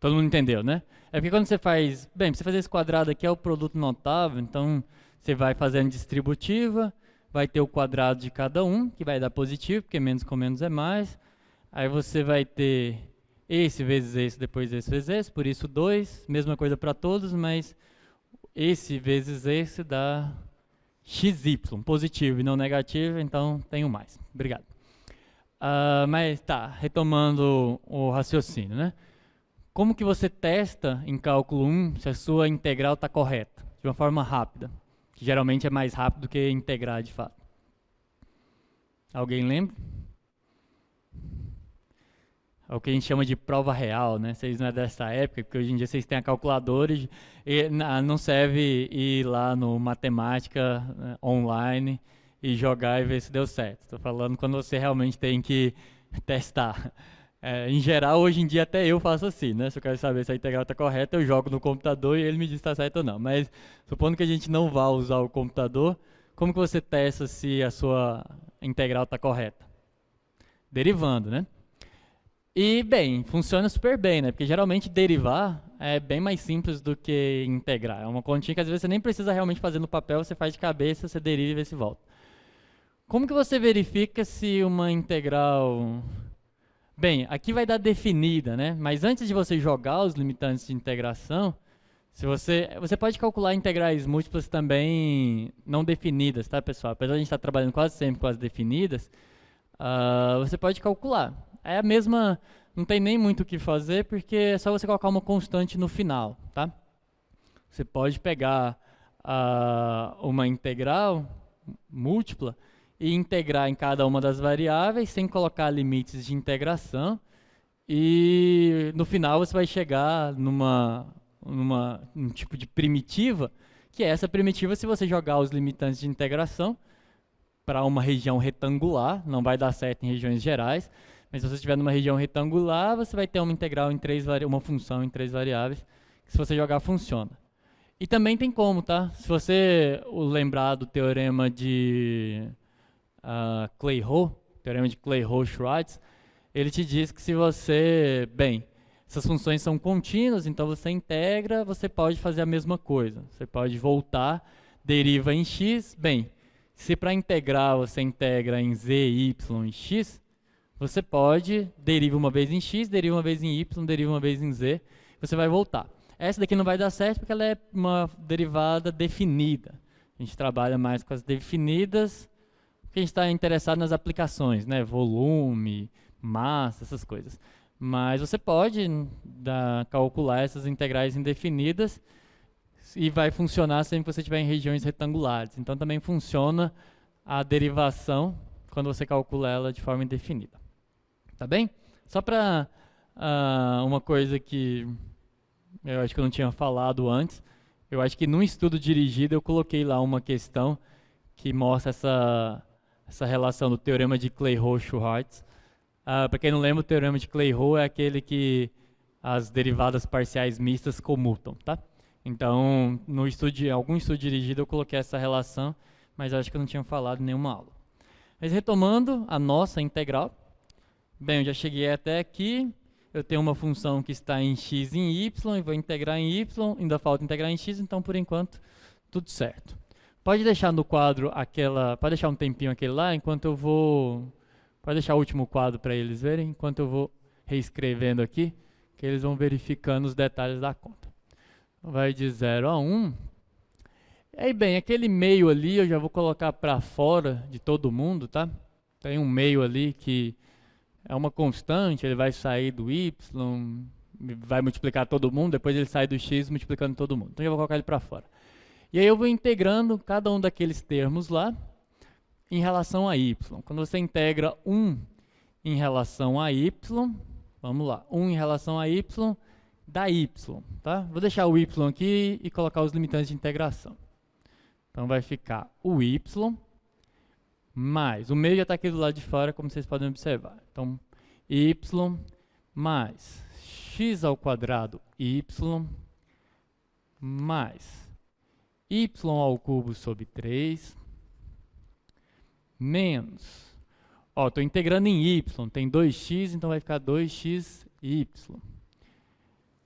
Todo mundo entendeu, né? É porque quando você faz... Bem, para você fazer esse quadrado aqui é o produto notável, então você vai fazendo distributiva, vai ter o quadrado de cada um, que vai dar positivo, porque menos com menos é mais. Aí você vai ter esse vezes esse, depois esse vezes esse, por isso 2, mesma coisa para todos, mas esse vezes esse dá xy, positivo e não negativo, então tenho mais. Obrigado. Mas tá, retomando o raciocínio, né? Como que você testa em cálculo 1 se a sua integral está correta? De uma forma rápida, que geralmente é mais rápido do que integrar de fato. Alguém lembra? É o que a gente chama de prova real, né? Vocês não é dessa época, porque hoje em dia vocês têm a calculadora e não serve ir lá no matemática online e jogar e ver se deu certo. Estou falando quando você realmente tem que testar. Em geral, hoje em dia até eu faço assim, né? Se eu quero saber se a integral está correta, eu jogo no computador e ele me diz se está certo ou não. Mas supondo que a gente não vá usar o computador, como que você testa se a sua integral está correta? Derivando, né? E, bem, funciona super bem, né? Porque geralmente derivar é bem mais simples do que integrar. É uma continha que às vezes você nem precisa realmente fazer no papel, você faz de cabeça, você deriva e vê se volta. Como que você verifica se uma integral... Bem, aqui vai dar definida, né? Mas antes de você jogar os limitantes de integração, você pode calcular integrais múltiplas também não definidas, tá, pessoal? Apesar de a gente estar trabalhando quase sempre com as definidas, você pode calcular. É a mesma, não tem nem muito o que fazer, porque é só você colocar uma constante no final, tá? Você pode pegar uma integral múltipla e integrar em cada uma das variáveis sem colocar limites de integração, e no final você vai chegar num tipo de primitiva, que é essa primitiva se você jogar os limitantes de integração para uma região retangular, não vai dar certo em regiões gerais, mas se você estiver numa região retangular, você vai ter uma integral em uma função em 3 variáveis, que se você jogar funciona. E também tem como, tá? Se você lembrar do teorema de Clay-Rowe, teorema de Clay-Rowe-Schwartz, ele te diz que se você, bem, essas funções são contínuas, então você integra, você pode fazer a mesma coisa. Você pode voltar, deriva em x, bem, se para integrar você integra em z, y e x, você pode, deriva uma vez em x, deriva uma vez em y, deriva uma vez em z, você vai voltar. Essa daqui não vai dar certo porque ela é uma derivada definida. A gente trabalha mais com as definidas, porque a gente está interessado nas aplicações, né? Volume, massa, essas coisas. Mas você pode calcular essas integrais indefinidas e vai funcionar sempre que você estiver em regiões retangulares. Então também funciona a derivação quando você calcula ela de forma indefinida. Tá bem? Só para uma coisa que eu acho que eu não tinha falado antes, eu acho que num estudo dirigido eu coloquei lá uma questão que mostra essa relação do teorema de Clay-Rowe-Schwartz. Para quem não lembra, o teorema de Clay-Rowe é aquele que as derivadas parciais mistas comutam, tá? Então, no estudo, algum estudo dirigido eu coloquei essa relação, mas acho que eu não tinha falado em nenhuma aula. Mas retomando a nossa integral, bem, eu já cheguei até aqui, eu tenho uma função que está em x e em y, e vou integrar em y, ainda falta integrar em x, então por enquanto tudo certo. Pode deixar no quadro pode deixar um tempinho aquele lá, enquanto eu vou, pode deixar o último quadro para eles verem, enquanto eu vou reescrevendo aqui, que eles vão verificando os detalhes da conta. Vai de 0 a 1. Aí bem, aquele meio ali eu já vou colocar para fora de todo mundo, tá? Tem um meio ali que é uma constante, ele vai sair do y, vai multiplicar todo mundo, depois ele sai do x multiplicando todo mundo. Então eu vou colocar ele para fora. E aí eu vou integrando cada um daqueles termos lá em relação a y. Quando você integra 1 em relação a y, vamos lá, 1 em relação a y, dá y, tá? Vou deixar o y aqui e colocar os limitantes de integração. Então vai ficar o y mais, o meio já está aqui do lado de fora, como vocês podem observar. Então, y mais x ao quadrado y mais y ao cubo sobre 3 menos, ó, estou integrando em y, tem 2x, então vai ficar 2xy.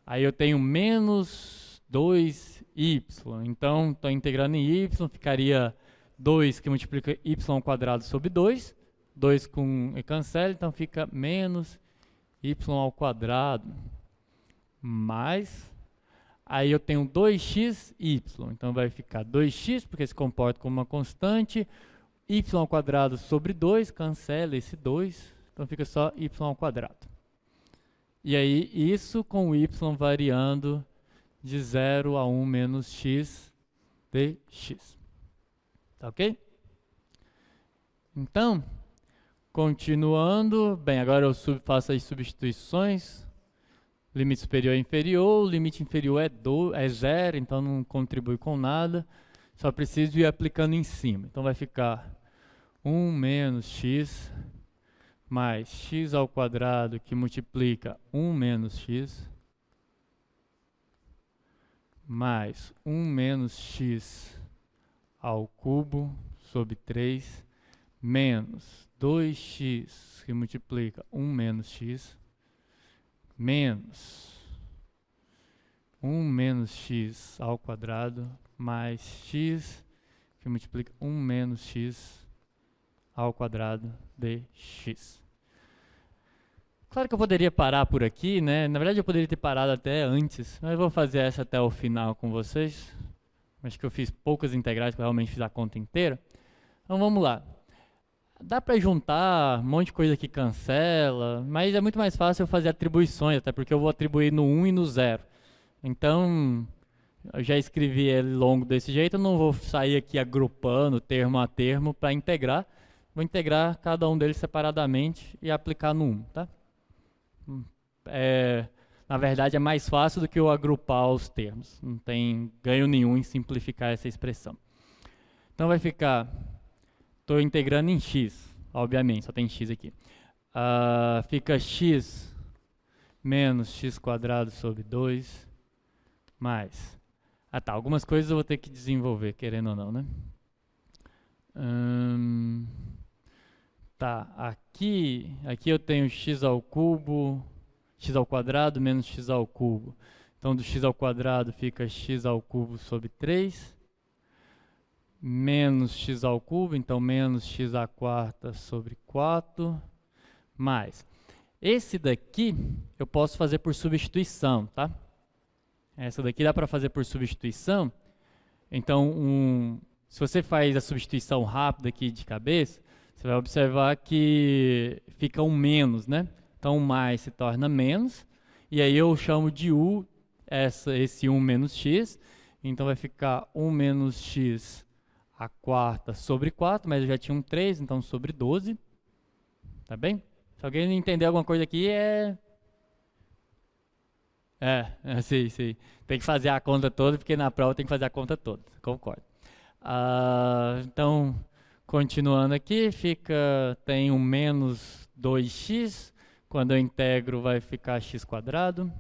Aí eu tenho menos 2y, então estou integrando em y, ficaria 2 que multiplica y ao quadrado sobre 2, 2 com e cancela, então fica menos y ao quadrado mais, aí eu tenho 2xy, então vai ficar 2x, porque se comporta como uma constante, y ao quadrado sobre 2, cancela esse 2, então fica só y ao quadrado. E aí isso com o y variando de 0 a 1 menos x dx. Tá ok? Então, continuando, bem, agora eu faço as substituições. Limite superior é inferior, o limite inferior é 0, então não contribui com nada. Só preciso ir aplicando em cima. Então vai ficar 1 menos x mais x ao quadrado que multiplica 1 menos x mais 1 menos x ao cubo sobre 3 menos 2x que multiplica 1 menos x menos 1 menos x ao quadrado mais x que multiplica 1 menos x ao quadrado dx. Claro que eu poderia parar por aqui, né? Na verdade eu poderia ter parado até antes, mas eu vou fazer essa até o final com vocês. Acho que eu fiz poucas integrais, que eu realmente fiz a conta inteira. Então vamos lá. Dá para juntar um monte de coisa que cancela, mas é muito mais fácil eu fazer atribuições, até porque eu vou atribuir no 1 e no 0. Então, eu já escrevi ele longo desse jeito, eu não vou sair aqui agrupando termo a termo para integrar. Vou integrar cada um deles separadamente e aplicar no 1, tá? Na verdade, é mais fácil do que eu agrupar os termos. Não tem ganho nenhum em simplificar essa expressão. Então vai ficar, estou integrando em x, obviamente, só tem x aqui. Fica x menos x quadrado sobre 2 mais... tá, algumas coisas eu vou ter que desenvolver, querendo ou não, né? Tá, aqui eu tenho x ao cubo, x ao quadrado menos x ao cubo. Então, do x ao quadrado fica x ao cubo sobre 3, menos x ao cubo, então menos x à quarta sobre 4, mais. Esse daqui eu posso fazer por substituição, tá? Essa daqui dá para fazer por substituição. Então, se você faz a substituição rápida aqui de cabeça, você vai observar que fica um menos, né? Então, o mais se torna menos, e aí eu chamo de u esse 1 menos x, então vai ficar 1 menos x à quarta sobre 4, mas eu já tinha um 3, então sobre 12, tá bem? Se alguém não entender alguma coisa aqui, sim. Tem que fazer a conta toda, porque na prova tem que fazer a conta toda, concordo. Então, continuando aqui, tem um menos 2x, quando eu integro vai ficar x quadrado,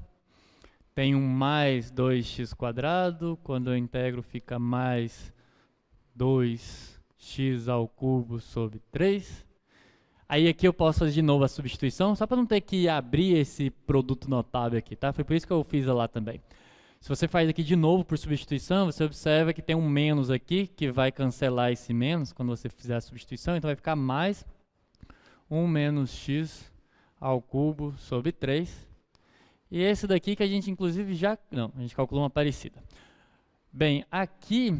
tem um mais 2x², quando eu integro fica mais 2x ao cubo sobre 3. Aí aqui eu posso fazer de novo a substituição, só para não ter que abrir esse produto notável aqui, tá? Foi por isso que eu fiz lá também. Se você faz aqui de novo por substituição, você observa que tem um menos aqui, que vai cancelar esse menos quando você fizer a substituição, então vai ficar mais 1 menos x ao cubo sobre 3. E esse daqui que a gente inclusive já... Não, a gente calculou uma parecida. Bem, aqui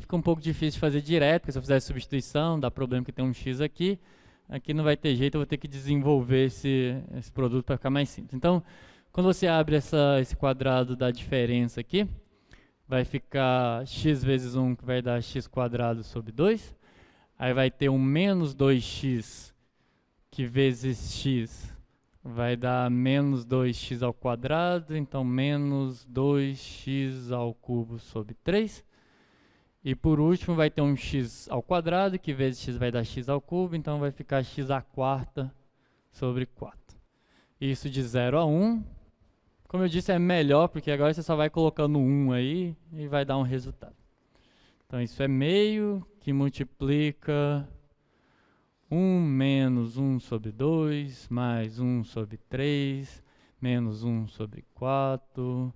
fica um pouco difícil de fazer direto, porque se eu fizer a substituição, dá problema que tem um x aqui. Aqui não vai ter jeito, eu vou ter que desenvolver esse produto para ficar mais simples. Então, quando você abre esse quadrado da diferença aqui, vai ficar x vezes 1, que vai dar x² sobre 2. Aí vai ter um menos 2x, que vezes x vai dar menos 2x ao quadrado, então menos 2x ao cubo sobre 3. E por último vai ter um x ao quadrado, que vezes x vai dar x ao cubo, então vai ficar x² sobre 4. Isso de 0 a 1. Como eu disse, é melhor, porque agora você só vai colocando 1 aí e vai dar um resultado. Então isso é meio que multiplica 1 menos 1 sobre 2, mais 1 sobre 3, menos 1 sobre 4.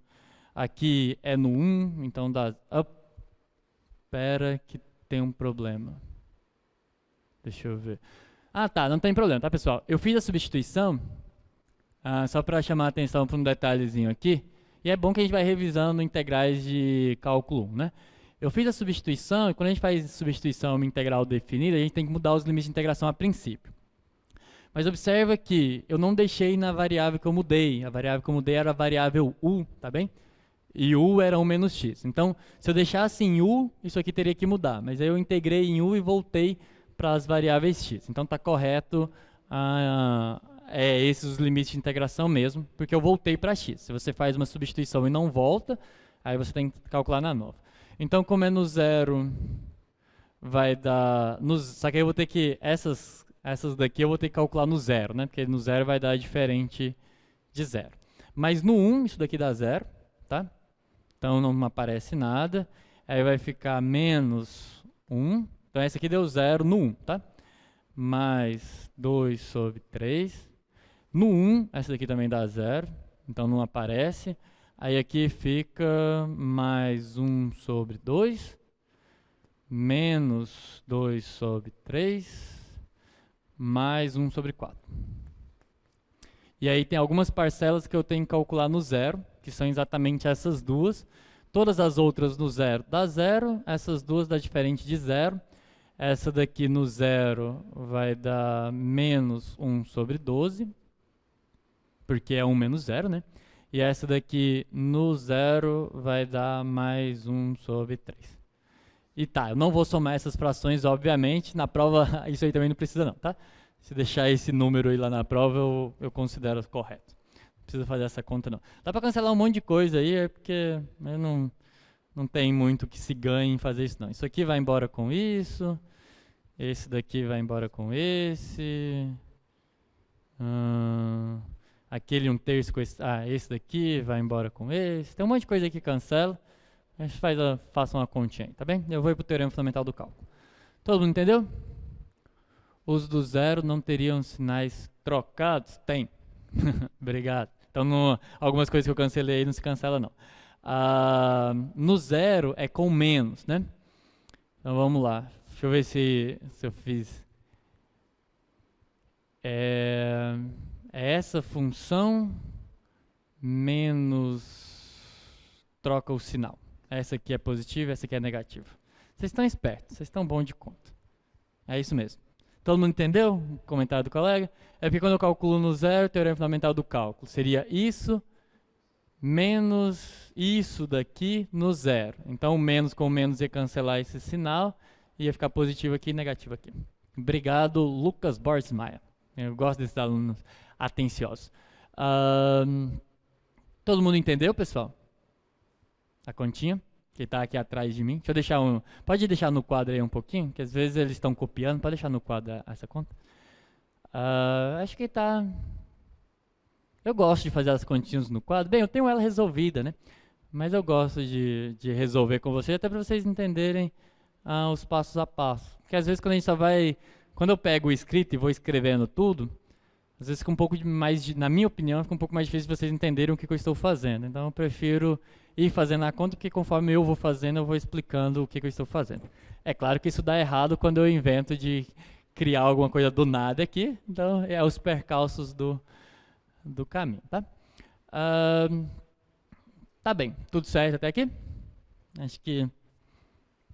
Aqui é no 1, então dá... Espera que tem um problema. Deixa eu ver. Ah, tá, não tem problema, tá, pessoal? Eu fiz a substituição, só para chamar a atenção para um detalhezinho aqui, e é bom que a gente vai revisando integrais de cálculo 1, né? Eu fiz a substituição, e quando a gente faz substituição integral definida, a gente tem que mudar os limites de integração a princípio. Mas observa que eu não deixei na variável que eu mudei. A variável que eu mudei era a variável u, tá bem? E u era 1 menos x. Então, se eu deixasse em u, isso aqui teria que mudar. Mas aí eu integrei em u e voltei para as variáveis x. Então, está correto esses os limites de integração mesmo, porque eu voltei para x. Se você faz uma substituição e não volta, aí você tem que calcular na nova. Então, como é no zero, vai dar... Só que aí eu vou ter que... Essas daqui eu vou ter que calcular no zero, né? Porque no zero vai dar diferente de zero. Mas no 1, isso daqui dá zero, tá? Então não aparece nada. Aí vai ficar menos 1. Então esse aqui deu 0 no 1, tá? Mais 2 sobre 3. No 1, essa daqui também dá 0. Então não aparece. Aí aqui fica mais 1 sobre 2. Menos 2 sobre 3. Mais 1 sobre 4. E aí tem algumas parcelas que eu tenho que calcular no zero, que são exatamente essas duas. Todas as outras no zero dá zero, essas duas dá diferente de zero. Essa daqui no zero vai dar menos 1 sobre 12, porque é 1 menos 0, né? E essa daqui no zero vai dar mais 1 sobre 3. E tá, eu não vou somar essas frações, obviamente. Na prova, isso aí também não precisa não, tá? Se deixar esse número aí lá na prova, eu considero correto. Não precisa fazer essa conta não. Dá para cancelar um monte de coisa aí, é porque não tem muito que se ganhe em fazer isso não. Isso aqui vai embora com isso. Esse daqui vai embora com esse. Aquele 1/3 com esse. Esse daqui vai embora com esse. Tem um monte de coisa aqui que cancela. A gente faça uma continha aí, tá bem? Eu vou ir para o teorema fundamental do cálculo. Todo mundo entendeu? Os do zero não teriam sinais trocados? Tem. Obrigado. Então, algumas coisas que eu cancelei aí não se cancela, não. No zero é com menos, né? Então, vamos lá. Deixa eu ver se eu fiz. É essa função menos troca o sinal. Essa aqui é positiva, essa aqui é negativa. Vocês estão espertos, vocês estão bons de conta. É isso mesmo. Todo mundo entendeu o comentário do colega? É porque quando eu calculo no zero, o teorema fundamental do cálculo seria isso menos isso daqui no zero. Então, o menos com o menos ia cancelar esse sinal, ia ficar positivo aqui e negativo aqui. Obrigado, Lucas Borges Maia. Eu gosto desses alunos atenciosos. Todo mundo entendeu, pessoal? A continha? Que está aqui atrás de mim. Deixa eu deixar pode deixar no quadro aí um pouquinho, que às vezes eles estão copiando. Pode deixar no quadro essa conta. Acho que está Eu gosto de fazer as continhas no quadro. Bem, eu tenho ela resolvida, né? Mas eu gosto de resolver com vocês, até para vocês entenderem os passos a passo. Porque às vezes quando a gente só vai... Quando eu pego o escrito e vou escrevendo tudo, às vezes fica um pouco na minha opinião, fica um pouco mais difícil vocês entenderem o que eu estou fazendo. Então eu prefiro ir fazendo a conta, porque conforme eu vou fazendo, eu vou explicando o que eu estou fazendo. É claro que isso dá errado quando eu invento de criar alguma coisa do nada aqui, então é os percalços do caminho, tá? Tá bem, tudo certo até aqui? Acho que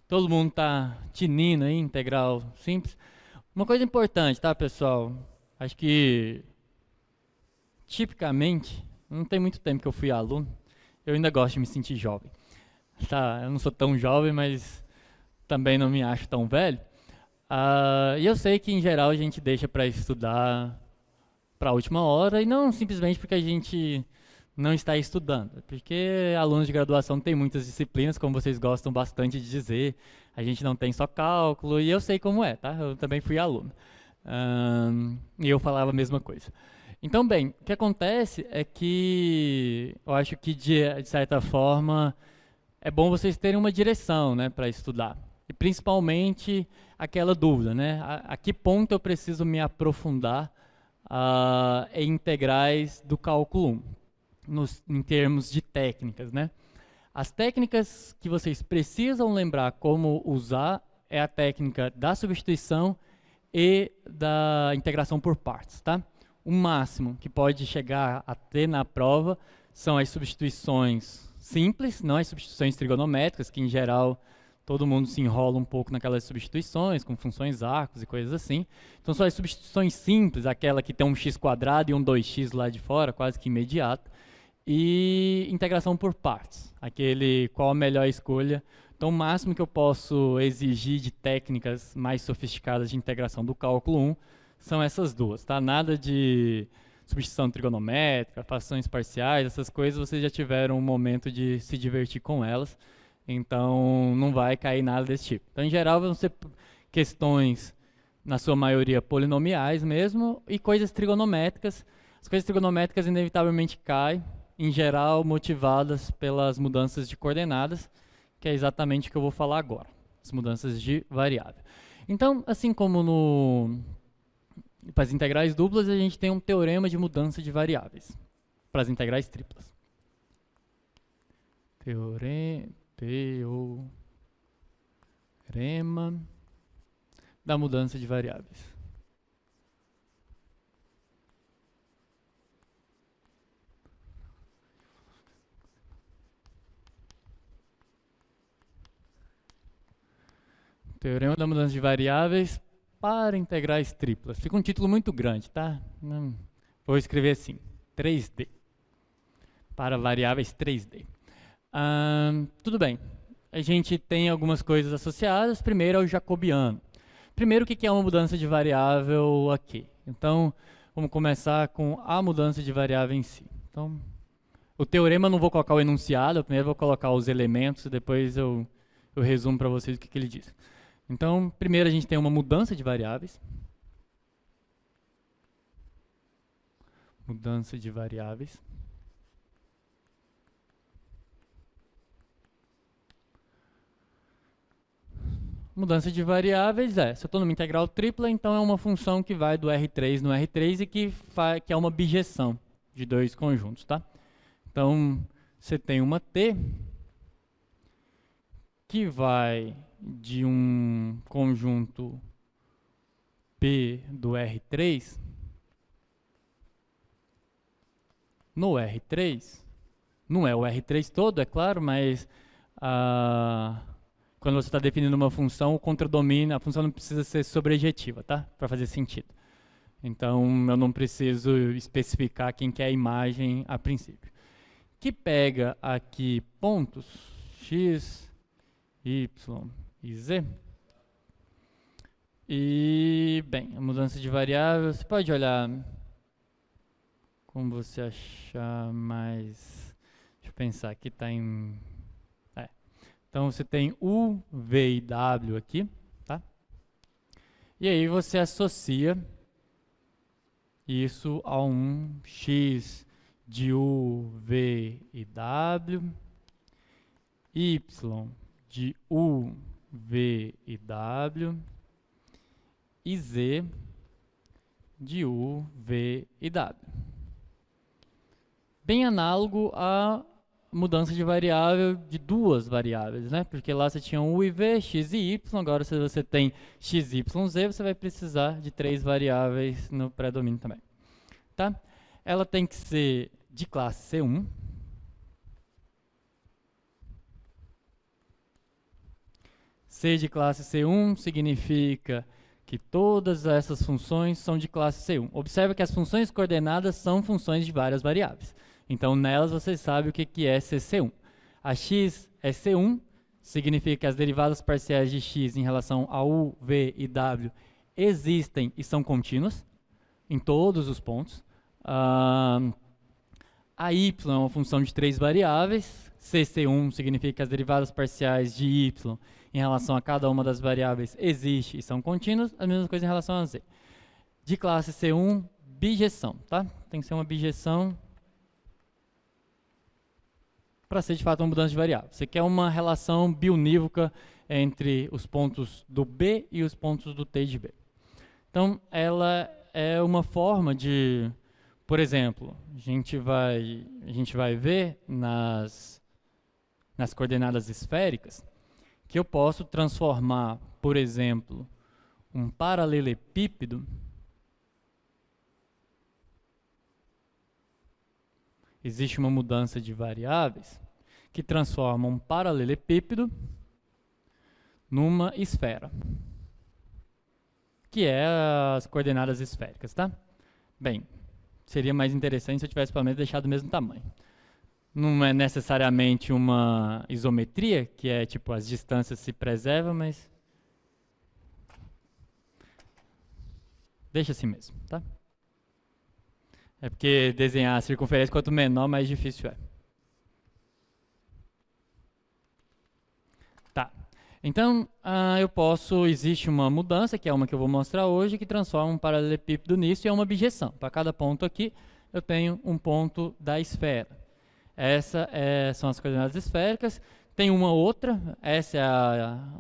todo mundo tá tinindo aí, integral simples. Uma coisa importante, tá, pessoal? Acho que, tipicamente, não tem muito tempo que eu fui aluno, eu ainda gosto de me sentir jovem. Tá, eu não sou tão jovem, mas também não me acho tão velho. E eu sei que, em geral, a gente deixa para estudar para a última hora, e não simplesmente porque a gente não está estudando, porque alunos de graduação têm muitas disciplinas, como vocês gostam bastante de dizer, a gente não tem só cálculo, e eu sei como é, tá? Eu também fui aluno. E eu falava a mesma coisa. Então, bem, o que acontece é que eu acho que, de certa forma, é bom vocês terem uma direção, né, para estudar. E principalmente aquela dúvida, né? A que ponto eu preciso me aprofundar em integrais do cálculo 1, em termos de técnicas, né? As técnicas que vocês precisam lembrar como usar é a técnica da substituição e da integração por partes, tá? O máximo que pode chegar a ter na prova são as substituições simples, não as substituições trigonométricas, que em geral todo mundo se enrola um pouco naquelas substituições, com funções arcos e coisas assim. Então são as substituições simples, aquela que tem um x² e um 2x lá de fora, quase que imediato. E integração por partes, aquele qual a melhor escolha. Então o máximo que eu posso exigir de técnicas mais sofisticadas de integração do cálculo 1 são essas duas, tá? Nada de substituição trigonométrica, frações parciais, essas coisas vocês já tiveram um momento de se divertir com elas, então não vai cair nada desse tipo. Então, em geral, vão ser questões, na sua maioria, polinomiais mesmo, e coisas trigonométricas. As coisas trigonométricas inevitavelmente caem, em geral motivadas pelas mudanças de coordenadas, que é exatamente o que eu vou falar agora, as mudanças de variável. Então, assim como para as integrais duplas, a gente tem um teorema de mudança de variáveis, para as integrais triplas. Teorema da mudança de variáveis. Teorema da mudança de variáveis para integrais triplas. Fica um título muito grande, tá? Vou escrever assim, 3D. Para variáveis 3D. Tudo bem. A gente tem algumas coisas associadas. Primeiro é o jacobiano. Primeiro, o que é uma mudança de variável aqui? Então, vamos começar com a mudança de variável em si. Então, o teorema eu não vou colocar o enunciado, eu primeiro vou colocar os elementos, e depois eu resumo para vocês o que ele diz. Então, primeiro a gente tem uma mudança de variáveis. Mudança de variáveis. Mudança de variáveis se eu estou numa integral tripla, então é uma função que vai do R3 no R3 e que é uma bijeção de dois conjuntos, tá? Então, você tem uma T que vai de um conjunto P do R3 no R3, não é o R3 todo, é claro, mas quando você está definindo uma função, o contradomínio, a função não precisa ser sobrejetiva, tá? Para fazer sentido. Então, eu não preciso especificar quem que é a imagem a princípio. Que pega aqui pontos x, y e z. E, bem, a mudança de variável, você pode olhar como você achar mais... Deixa eu pensar, aqui está em... Então, você tem U, V e W aqui, tá? E aí você associa isso a um x de U, V e W, Y de U, V e W, e Z de U, V e W. Bem análogo à mudança de variável de duas variáveis, né? Porque lá você tinha U e V, X e Y, agora se você tem X, Y, Z, você vai precisar de 3 variáveis no pré-domínio também. Tá? Ela tem que ser de classe C1. C de classe C1 significa que todas essas funções são de classe C1. Observe que as funções coordenadas são funções de várias variáveis. Então, nelas você sabe o que é CC1. A x é C1, significa que as derivadas parciais de x em relação a u, v e w existem e são contínuas em todos os pontos. A y é uma função de 3 variáveis. CC1 significa que as derivadas parciais de y em relação a cada uma das variáveis existem e são contínuas. A mesma coisa em relação a z. De classe C1, bijeção, tá? Tem que ser uma bijeção para ser de fato uma mudança de variável. Você quer uma relação biunívoca entre os pontos do B e os pontos do T de B. Então, ela é uma forma de, por exemplo, a gente vai ver nas coordenadas esféricas que eu posso transformar, por exemplo, um paralelepípedo existe uma mudança de variáveis que transforma um paralelepípedo numa esfera, que é as coordenadas esféricas, tá? Bem, seria mais interessante se eu tivesse pelo menos deixado o mesmo tamanho. Não é necessariamente uma isometria, que é tipo as distâncias se preservam, mas deixa assim mesmo, tá? É porque desenhar a circunferência quanto menor, mais difícil é. Tá. Então, existe uma mudança, que é uma que eu vou mostrar hoje, que transforma um paralelepípedo nisso e é uma bijeção. Para cada ponto aqui, eu tenho um ponto da esfera. Essas são as coordenadas esféricas. Tem uma outra, essa é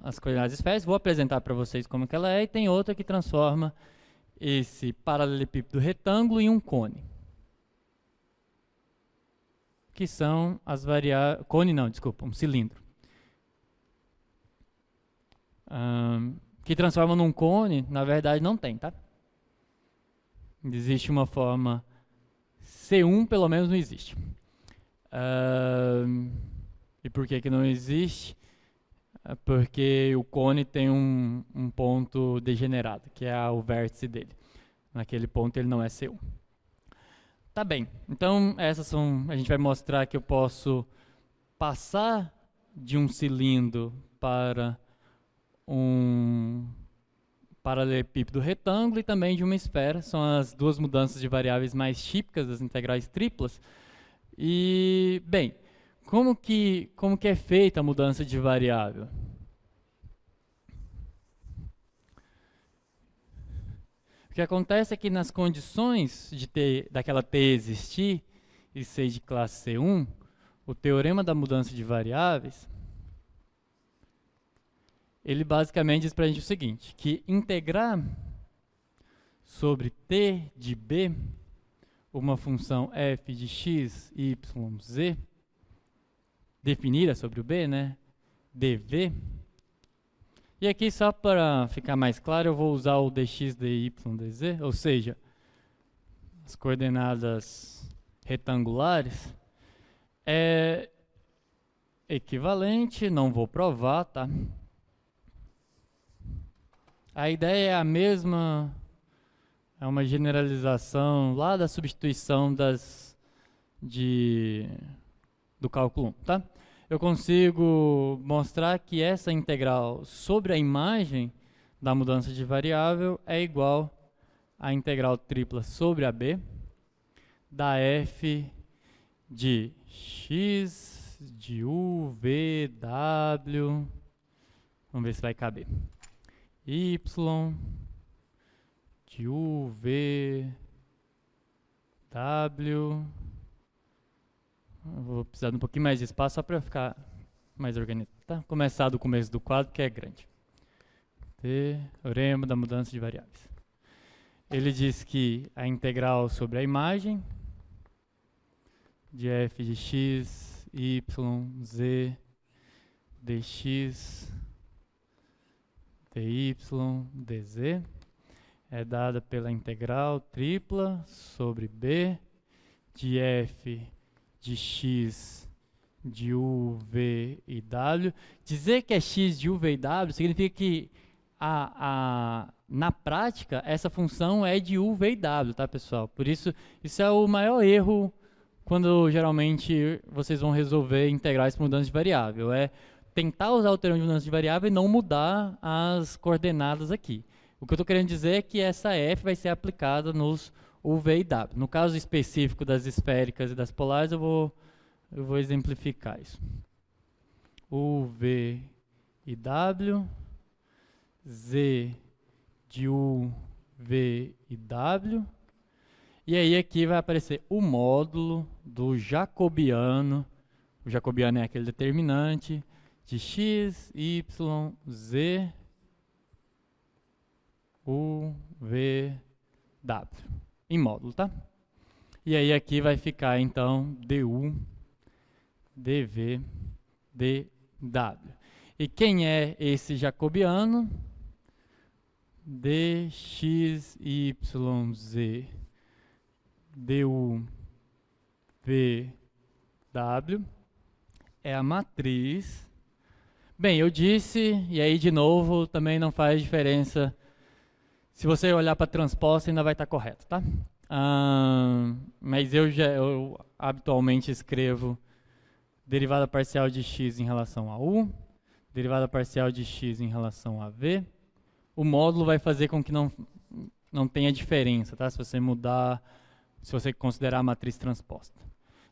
as coordenadas esféricas, vou apresentar para vocês como que ela é, e tem outra que transforma esse paralelepípedo retângulo em um cone. Que são as variáveis... Cone não, desculpa, um cilindro. Que transforma num cone, na verdade não tem, tá? Existe uma forma... C1 pelo menos não existe. E por que não existe? Porque o cone tem um ponto degenerado, que é o vértice dele. Naquele ponto ele não é C1. Tá bem, então a gente vai mostrar que eu posso passar de um cilindro para um paralelepípedo retângulo e também de uma esfera. São as duas mudanças de variáveis mais típicas das integrais triplas. E, bem, como que é feita a mudança de variável? O que acontece é que nas condições daquela T existir e ser de classe C1, o teorema da mudança de variáveis, ele basicamente diz para a gente o seguinte, que integrar sobre T de B uma função f de x, y, z, definida sobre o B, né, dv. E aqui, só para ficar mais claro, eu vou usar o dx, dy, dz, ou seja, as coordenadas retangulares. É equivalente, não vou provar, tá? A ideia é a mesma, é uma generalização lá da substituição do cálculo 1, tá? Eu consigo mostrar que essa integral sobre a imagem da mudança de variável é igual à integral tripla sobre a b da f de x, de u, v, w, vamos ver se vai caber, y, de u, v, w, vou precisar de um pouquinho mais de espaço só para ficar mais organizado. Tá? Começar do começo do quadro, que é grande. Teorema da mudança de variáveis. Ele diz que a integral sobre a imagem de f de x, y, z, dx, dy, dz é dada pela integral tripla sobre b de f de x de u, v e w. Dizer que é x de u, v e w significa que na prática essa função é de u, v e w, tá, pessoal? Por isso, isso é o maior erro quando geralmente vocês vão resolver integrais por mudança de variável. É tentar usar o teorema de mudança de variável e não mudar as coordenadas aqui. O que eu estou querendo dizer é que essa f vai ser aplicada nos u, v e w. No caso específico das esféricas e das polares, eu vou exemplificar isso. U, v e w, z de u, v e w. E aí aqui vai aparecer o módulo do jacobiano. O jacobiano é aquele determinante de x, y, z, u, v, w. Em módulo, tá? E aí aqui vai ficar então du, dv, dw. E quem é esse jacobiano? dx, y, z, du, v, w é a matriz. Bem, eu disse, e aí de novo também não faz diferença. Se você olhar para a transposta ainda vai estar correto, tá? Mas eu habitualmente escrevo derivada parcial de x em relação a u, derivada parcial de x em relação a v. O módulo vai fazer com que não tenha diferença, tá? Se você mudar, se você considerar a matriz transposta.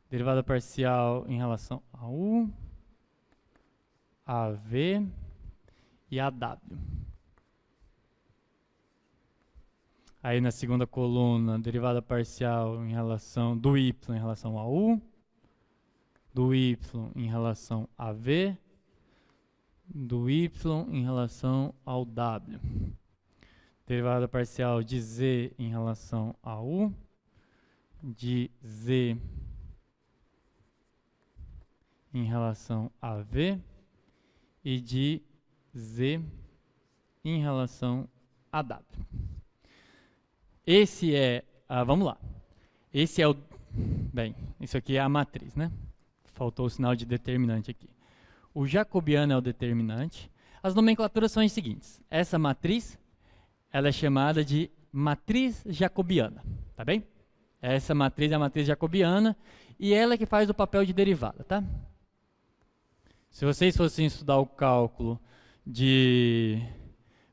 Derivada parcial em relação a u, a v e a w. Aí na segunda coluna, derivada parcial em relação do y em relação a u, do y em relação a v, do y em relação ao w. Derivada parcial de z em relação a u, de z em relação a v e de z em relação a w. Esse é, vamos lá, esse é o, bem, isso aqui é a matriz, né? Faltou o sinal de determinante aqui. O jacobiano é o determinante. As nomenclaturas são as seguintes. Essa matriz, ela é chamada de matriz jacobiana, tá bem? Essa matriz é a matriz jacobiana e ela é que faz o papel de derivada, tá? Se vocês fossem estudar o cálculo de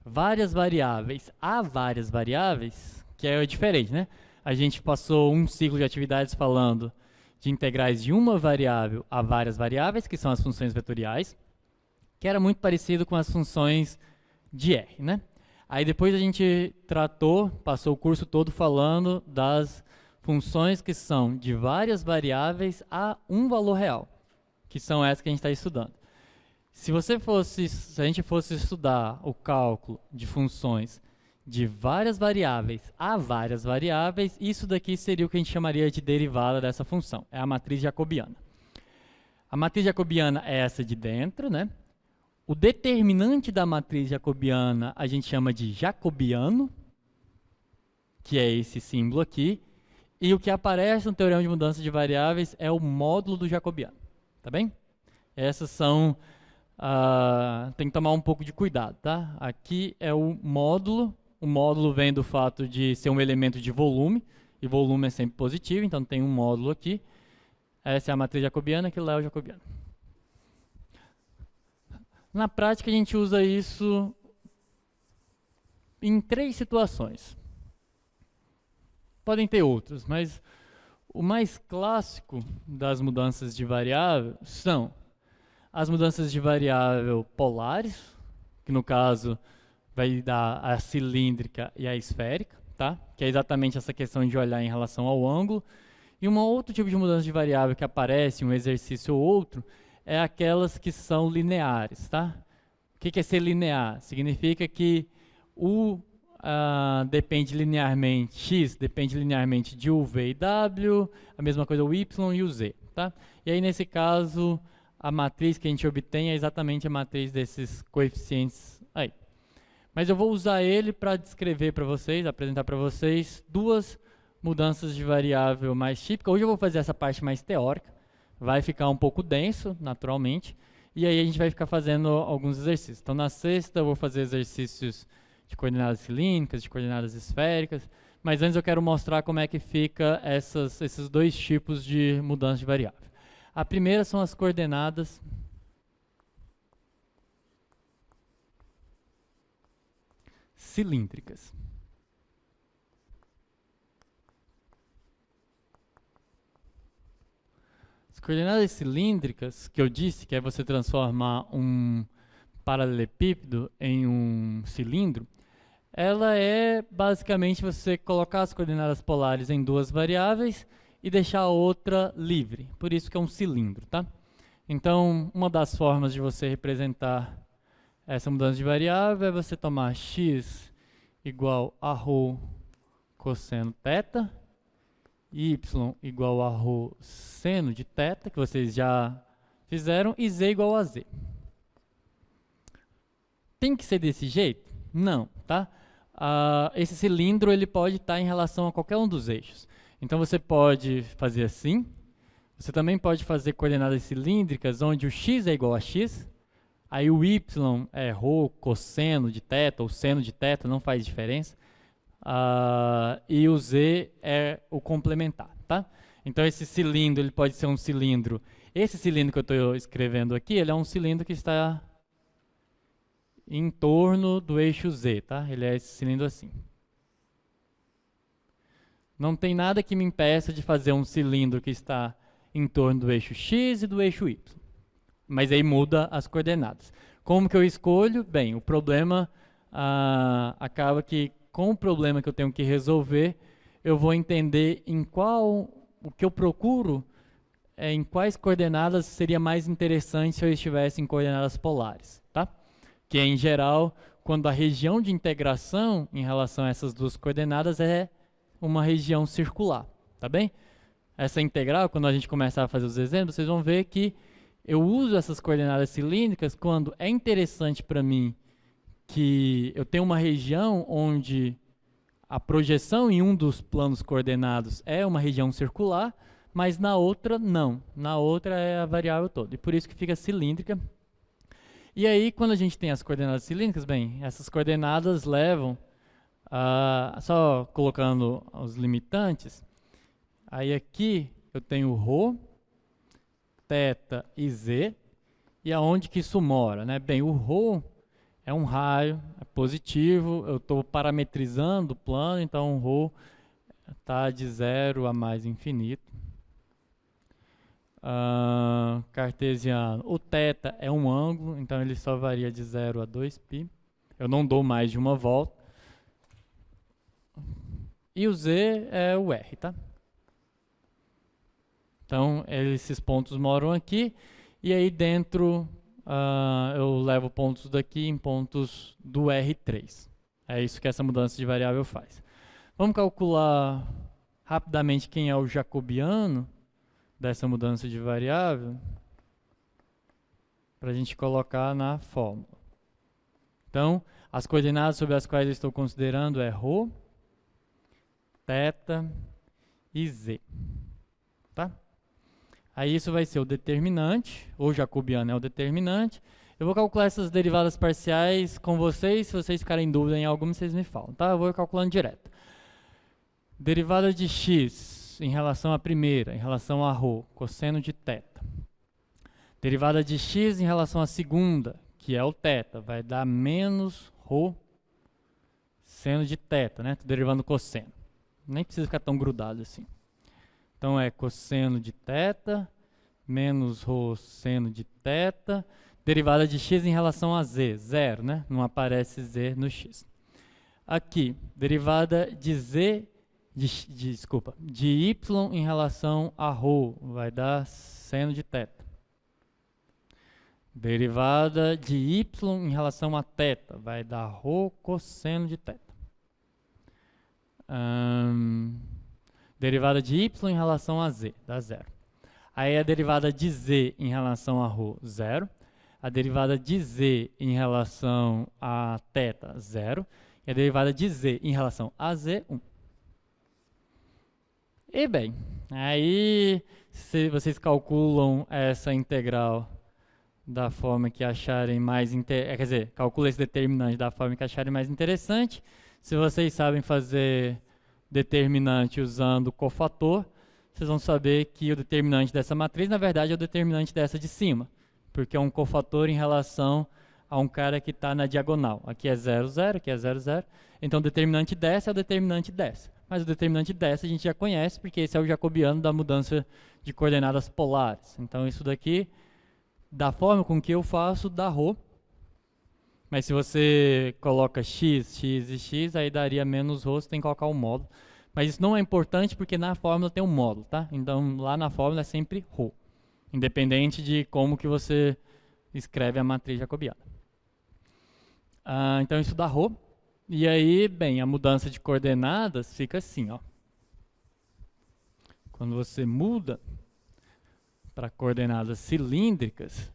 várias variáveis a várias variáveis, que é diferente, né? A gente passou um ciclo de atividades falando de integrais de uma variável a várias variáveis, que são as funções vetoriais, que era muito parecido com as funções de R, né? Aí depois a gente passou o curso todo falando das funções que são de várias variáveis a um valor real, que são essas que a gente está estudando. Se a gente fosse estudar o cálculo de funções de várias variáveis a várias variáveis, isso daqui seria o que a gente chamaria de derivada dessa função. É a matriz jacobiana. A matriz jacobiana é essa de dentro, né? O determinante da matriz jacobiana a gente chama de jacobiano, que é esse símbolo aqui. E o que aparece no teorema de mudança de variáveis é o módulo do jacobiano. Tá bem? Essas são... tem que tomar um pouco de cuidado, tá? Aqui é o módulo. O módulo vem do fato de ser um elemento de volume, e volume é sempre positivo, então tem um módulo aqui. Essa é a matriz jacobiana, aquilo lá é o jacobiano. Na prática, a gente usa isso em 3 situações. Podem ter outras, mas o mais clássico das mudanças de variável são as mudanças de variável polares, que no caso vai dar a cilíndrica e a esférica, tá? Que é exatamente essa questão de olhar em relação ao ângulo. E um outro tipo de mudança de variável que aparece em um exercício ou outro é aquelas que são lineares, tá? O que é ser linear? Significa que u depende linearmente, x depende linearmente de u, v e w, a mesma coisa o y e o z, tá? E aí nesse caso a matriz que a gente obtém é exatamente a matriz desses coeficientes aí. Mas eu vou usar ele para descrever para vocês, apresentar para vocês duas mudanças de variável mais típicas. Hoje eu vou fazer essa parte mais teórica, vai ficar um pouco denso, naturalmente, e aí a gente vai ficar fazendo alguns exercícios. Então na sexta eu vou fazer exercícios de coordenadas cilíndricas, de coordenadas esféricas, mas antes eu quero mostrar como é que fica esses dois tipos de mudança de variável. A primeira são as coordenadas cilíndricas. As coordenadas cilíndricas, que eu disse que é você transformar um paralelepípedo em um cilindro, ela é basicamente você colocar as coordenadas polares em duas variáveis e deixar a outra livre. Por isso que é um cilindro, tá? Então, uma das formas de você representar essa mudança de variável é você tomar x igual a ρ cosseno θ, y igual a ρ seno de θ, que vocês já fizeram, e z igual a z. Tem que ser desse jeito? Não, tá? Esse cilindro ele pode estar em relação a qualquer um dos eixos. Então você pode fazer assim. Você também pode fazer coordenadas cilíndricas onde o x é igual a x. Aí o y é ρ cosseno de θ ou seno de θ, não faz diferença. E o z é o complementar, tá? Então esse cilindro ele pode ser um cilindro. Esse cilindro que eu estou escrevendo aqui, ele é um cilindro que está em torno do eixo z, tá? Ele é esse cilindro assim. Não tem nada que me impeça de fazer um cilindro que está em torno do eixo x e do eixo y. Mas aí muda as coordenadas. Como que eu escolho? Bem, o problema acaba que com o problema que eu tenho que resolver, eu vou entender o que eu procuro, em quais coordenadas seria mais interessante se eu estivesse em coordenadas polares, tá? Que em geral, quando a região de integração em relação a essas duas coordenadas é uma região circular, tá bem? Essa integral, quando a gente começar a fazer os exemplos, vocês vão ver que eu uso essas coordenadas cilíndricas quando é interessante para mim que eu tenho uma região onde a projeção em um dos planos coordenados é uma região circular, mas na outra não. Na outra é a variável toda. E por isso que fica cilíndrica. E aí, quando a gente tem as coordenadas cilíndricas, bem, essas coordenadas levam, só colocando os limitantes, aí aqui eu tenho ρ, θ e z, e aonde que isso mora, né? Bem, o ρ é um raio, é positivo, eu estou parametrizando o plano, então o ρ está de 0 a mais infinito. Cartesiano, o θ é um ângulo, então ele só varia de 0 a 2π. Eu não dou mais de uma volta. E o z é o r, tá? Então, esses pontos moram aqui, e aí dentro eu levo pontos daqui em pontos do R3. É isso que essa mudança de variável faz. Vamos calcular rapidamente quem é o jacobiano dessa mudança de variável, para a gente colocar na fórmula. Então, as coordenadas sobre as quais eu estou considerando é ρ, θ e z. Tá? Aí isso vai ser o determinante, ou jacobiano é o determinante. Eu vou calcular essas derivadas parciais com vocês, se vocês ficarem em dúvida em alguma, vocês me falam, tá? Eu vou calculando direto. Derivada de x em relação à primeira, em relação a ρ, cosseno de θ. Derivada de x em relação à segunda, que é o θ, vai dar menos ρ seno de θ, né? Estou derivando cosseno. Nem precisa ficar tão grudado assim. Então é cosseno de θ menos ρ seno de θ, derivada de x em relação a z, zero, né? Não aparece z no x. Aqui, derivada de z de y em relação a ρ, vai dar seno de θ. Derivada de y em relação a θ, vai dar ρ cosseno de θ. Derivada de y em relação a z, dá zero. Aí a derivada de z em relação a ρ, zero. A derivada de z em relação a θ, zero. E a derivada de z em relação a z, 1. E bem, aí se vocês calculam essa integral da forma que acharem mais quer dizer, calcula esse determinante da forma que acharem mais interessante. Se vocês sabem fazer determinante usando cofator, vocês vão saber que o determinante dessa matriz, na verdade, é o determinante dessa de cima, porque é um cofator em relação a um cara que está na diagonal. Aqui é 0, 0, aqui é 0, 0. Então o determinante dessa é o determinante dessa. Mas o determinante dessa a gente já conhece, porque esse é o jacobiano da mudança de coordenadas polares. Então isso daqui, da forma com que eu faço, dá ρ. Mas se você coloca x, x e x, aí daria menos ρ, você tem que colocar o módulo. Mas isso não é importante porque na fórmula tem um módulo, tá? Então lá na fórmula é sempre ρ, independente de como que você escreve a matriz jacobiana. Então isso dá ρ. E aí, bem, a mudança de coordenadas fica assim, ó. Quando você muda para coordenadas cilíndricas,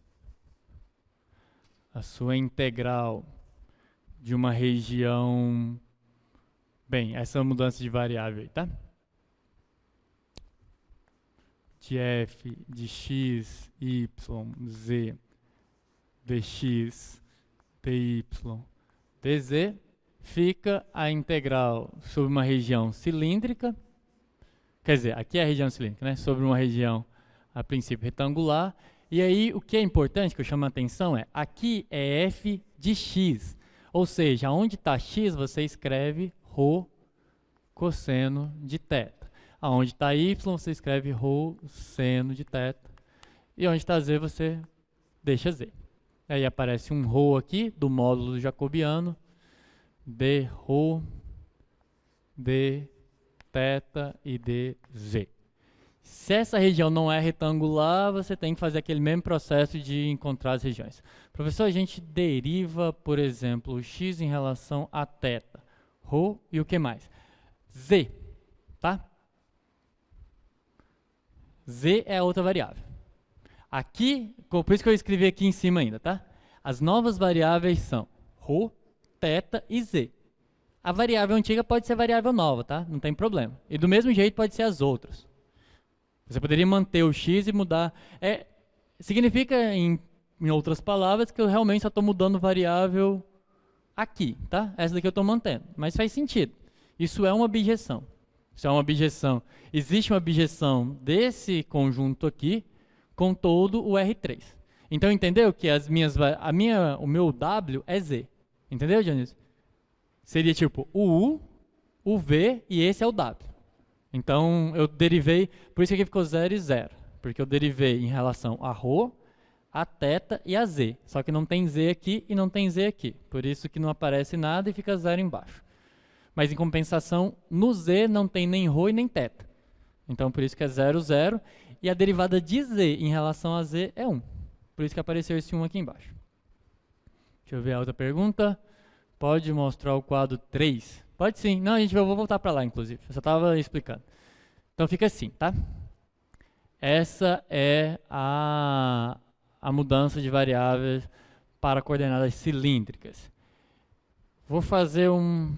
a sua integral de uma região... Bem, essa é a mudança de variável aí, tá? De f de x, y, z, dx, dy, dz, fica a integral sobre uma região cilíndrica, quer dizer, aqui é a região cilíndrica, né? Sobre uma região, a princípio, retangular. E aí, o que é importante, que eu chamo a atenção, é aqui é f de x. Ou seja, onde está x, você escreve ρ cosseno de θ. Aonde está y, você escreve ρ seno de θ. E onde está z, você deixa z. Aí aparece um ρ aqui, do módulo jacobiano, d ρ, d θ e dz. Se essa região não é retangular, você tem que fazer aquele mesmo processo de encontrar as regiões. Professor, a gente deriva, por exemplo, o x em relação a θ, ρ e o que mais? Z, tá? Z é a outra variável. Aqui, por isso que eu escrevi aqui em cima ainda, tá? As novas variáveis são ρ, θ e z. A variável antiga pode ser variável nova, tá? Não tem problema. E do mesmo jeito pode ser as outras. Você poderia manter o x e mudar. Significa, em outras palavras, que eu realmente só estou mudando variável aqui, tá? Essa daqui eu estou mantendo. Mas faz sentido. Isso é uma objeção. Isso é uma objeção. Existe uma objeção desse conjunto aqui com todo o R3. Então, entendeu que o meu W é Z. Entendeu, Dionísio? Seria tipo o U, o V e esse é o W. Então, eu derivei, por isso que aqui ficou 0 e 0. Porque eu derivei em relação a ρ, a θ e a z. Só que não tem z aqui e não tem z aqui. Por isso que não aparece nada e fica 0 embaixo. Mas em compensação, no z não tem nem ρ e nem θ. Então, por isso que é 0, 0. E a derivada de z em relação a z é 1. Por isso que apareceu esse 1 aqui embaixo. Deixa eu ver a outra pergunta. Pode mostrar o quadro 3? Pode sim. Não, eu vou voltar para lá, inclusive. Eu só estava explicando. Então, fica assim, tá? Essa é a mudança de variáveis para coordenadas cilíndricas. Vou fazer um...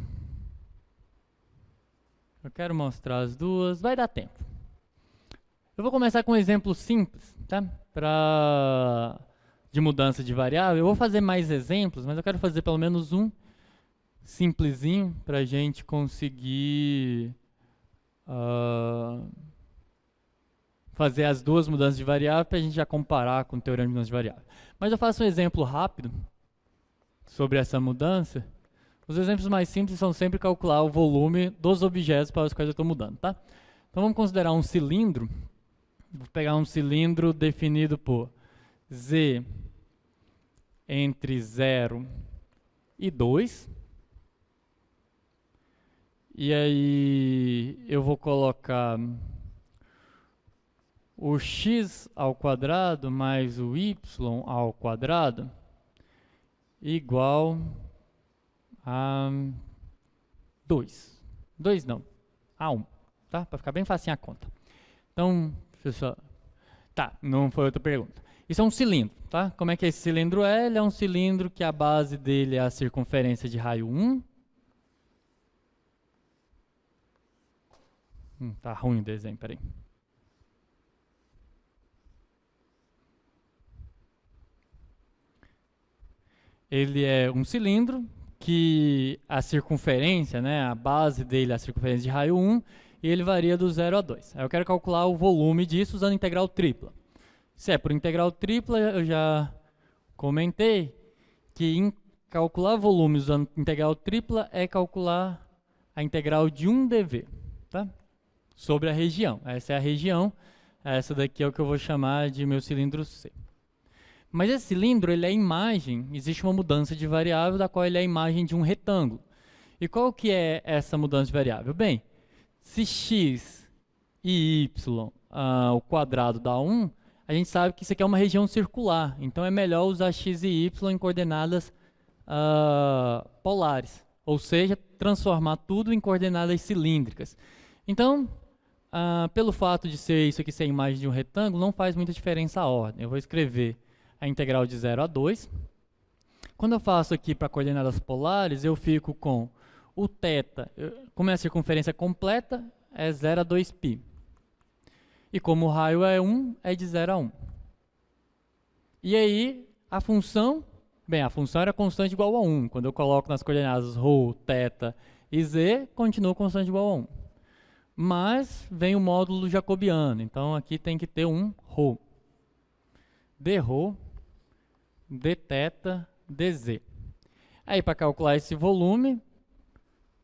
Eu quero mostrar as duas. Vai dar tempo. Eu vou começar com um exemplo simples, tá? De mudança de variável. Eu vou fazer mais exemplos, mas eu quero fazer pelo menos um simplesinho para a gente conseguir fazer as duas mudanças de variável para a gente já comparar com o teorema de mudança de variável. Mas eu faço um exemplo rápido sobre essa mudança. Os exemplos mais simples são sempre calcular o volume dos objetos para os quais eu estou mudando, tá? Então vamos considerar um cilindro. Vou pegar um cilindro definido por z entre 0 e 2. E aí eu vou colocar o x ao quadrado mais o y ao quadrado igual a 2. 2 não, a 1, tá? Para ficar bem facinho a conta. Então, pessoal, tá, não foi outra pergunta. Isso é um cilindro, tá? Como é que esse cilindro é? Ele é um cilindro que a base dele é a circunferência de raio 1. Tá ruim o desenho, peraí. Ele é um cilindro que a circunferência, né, a base dele é a circunferência de raio 1, e ele varia do 0 a 2. Aí eu quero calcular o volume disso usando integral tripla. Se é por integral tripla, eu já comentei que calcular volume usando integral tripla é calcular a integral de 1 dv, tá? Sobre a região. Essa é a região, essa daqui é o que eu vou chamar de meu cilindro C. Mas esse cilindro, ele é a imagem, existe uma mudança de variável da qual ele é a imagem de um retângulo. E qual que é essa mudança de variável? Bem, se x e y o quadrado dá 1, a gente sabe que isso aqui é uma região circular. Então é melhor usar x e y em coordenadas polares. Ou seja, transformar tudo em coordenadas cilíndricas. Então, pelo fato de ser isso aqui ser a imagem de um retângulo, não faz muita diferença a ordem. Eu vou escrever a integral de 0 a 2. Quando eu faço aqui para coordenadas polares, eu fico com o θ, como é a circunferência completa, é 0 a 2π. E como o raio é 1, é de 0 a 1. E aí, a função, bem, a função era constante igual a 1. Quando eu coloco nas coordenadas ρ, θ e z, continua constante igual a 1. Mas vem o módulo jacobiano, então aqui tem que ter um ρ. dρ, dθ, dz. Aí para calcular esse volume,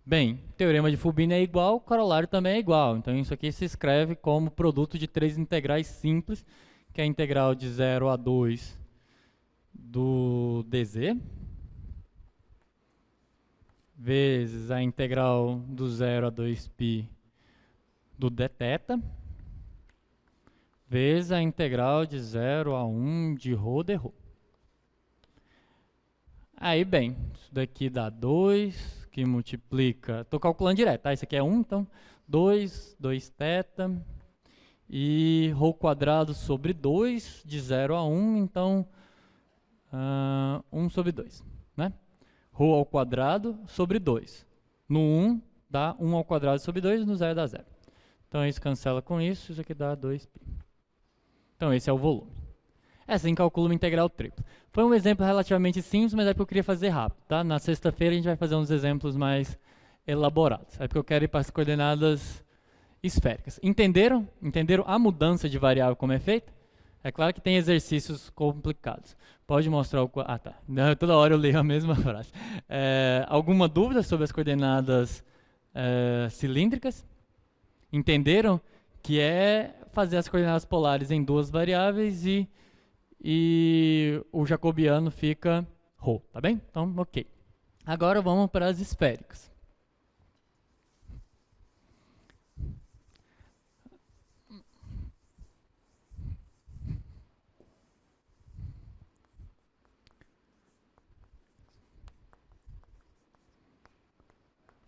bem, teorema de Fubini é igual, o corolário também é igual. Então isso aqui se escreve como produto de três integrais simples, que é a integral de 0 a 2 do dz, vezes a integral do 0 a 2π do dθ, vezes a integral de 0 a 1 de ρ dρ. Aí, bem, isso daqui dá 2, que multiplica... Estou calculando direto, tá? Isso aqui é 1, então 2 θ, e ρ quadrado sobre 2, de 0 a 1, então 1 sobre 2, né? Ρ ao quadrado sobre 2. No 1 dá 1 ao quadrado sobre 2, no 0 dá 0. Então isso cancela com isso aqui dá 2π. Então esse é o volume. Assim calcula uma integral tripla. Foi um exemplo relativamente simples, mas é porque eu queria fazer rápido, tá? Na sexta-feira a gente vai fazer uns exemplos mais elaborados. É porque eu quero ir para as coordenadas esféricas. Entenderam? Entenderam a mudança de variável como é feita? É claro que tem exercícios complicados. Pode mostrar o... Ah, tá. Toda hora eu leio a mesma frase. Alguma dúvida sobre as coordenadas cilíndricas? Entenderam que é fazer as coordenadas polares em duas variáveis e o jacobiano fica ρ, tá bem? Então, ok. Agora vamos para as esféricas.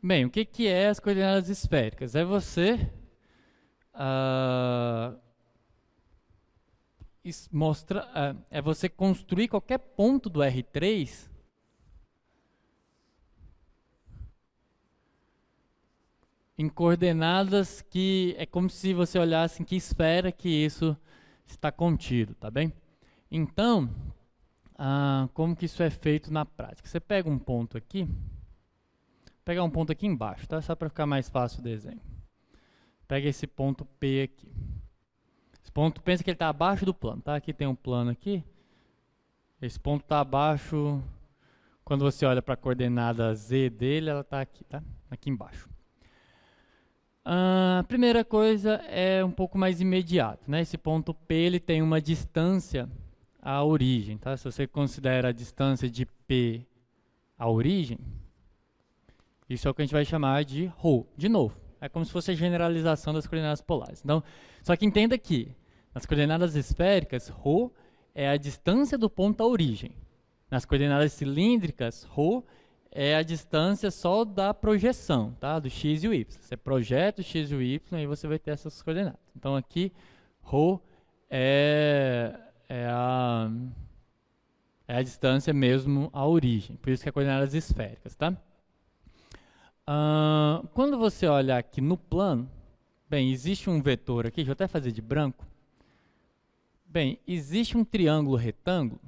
Bem, o que é as coordenadas esféricas? É você é você construir qualquer ponto do R3 em coordenadas que é como se você olhasse em que esfera que isso está contido, tá bem? Então, como que isso é feito na prática? Você pega um ponto aqui, pegar um ponto aqui embaixo, tá? Só para ficar mais fácil o desenho. Pega esse ponto P aqui. Esse ponto, pensa que ele está abaixo do plano, tá? Aqui tem um plano aqui. Esse ponto está abaixo. Quando você olha para a coordenada Z dele, ela está aqui, tá? Aqui embaixo. A primeira coisa é um pouco mais imediato, né? Esse ponto P ele tem uma distância à origem, tá? Se você considera a distância de P à origem, Isso é o que a gente vai chamar de ρ. De novo, é como se fosse a generalização das coordenadas polares. Então, só que entenda que nas coordenadas esféricas, ρ é a distância do ponto à origem. Nas coordenadas cilíndricas, ρ é a distância só da projeção, tá? Do x e o y. Você projeta o x e o y e você vai ter essas coordenadas. Então aqui, ρ é a distância mesmo à origem. Por isso que é coordenadas esféricas, tá? Quando você olhar aqui no plano, bem, existe um vetor aqui, deixa eu até fazer de branco. Bem, existe um triângulo retângulo.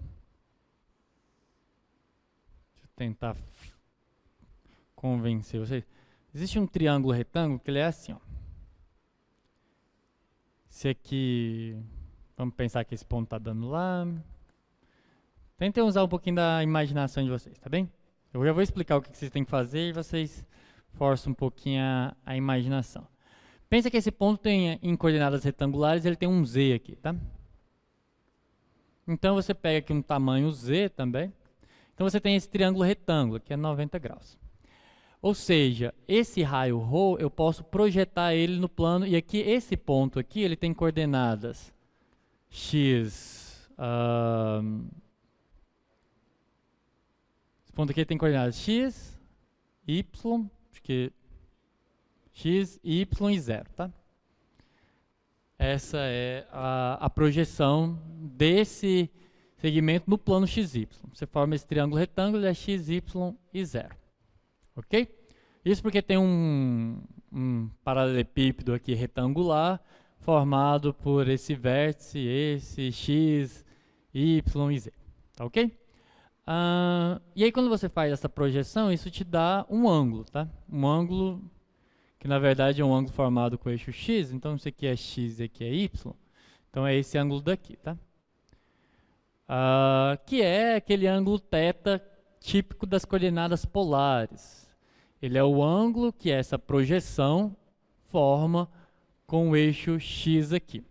Deixa eu tentar convencer vocês. Existe um triângulo retângulo que ele é assim, ó. Esse aqui, vamos pensar que esse ponto está dando lá. Tentem usar um pouquinho da imaginação de vocês, tá bem? Eu já vou explicar o que vocês têm que fazer e vocês forçam um pouquinho a imaginação. Pensa que esse ponto tem, em coordenadas retangulares, ele tem um z aqui, tá? Então você pega aqui um tamanho z também. Então você tem esse triângulo retângulo, que é 90 graus. Ou seja, esse raio ρ, eu posso projetar ele no plano, e aqui, esse ponto aqui, ele tem coordenadas x... esse ponto aqui tem coordenadas x, y, acho que x, y e 0, tá? Essa é a projeção desse segmento no plano XY. Você forma esse triângulo retângulo, é x, y e 0. Ok? Isso porque tem um paralelepípedo aqui retangular formado por esse vértice, esse x, y e z. Tá ok? E aí quando você faz essa projeção, isso te dá um ângulo, tá? Um ângulo que na verdade é um ângulo formado com o eixo x, então isso aqui é x e aqui é y. Então é esse ângulo daqui, tá? Que é aquele ângulo θ típico das coordenadas polares. Ele é o ângulo que essa projeção forma com o eixo x aqui.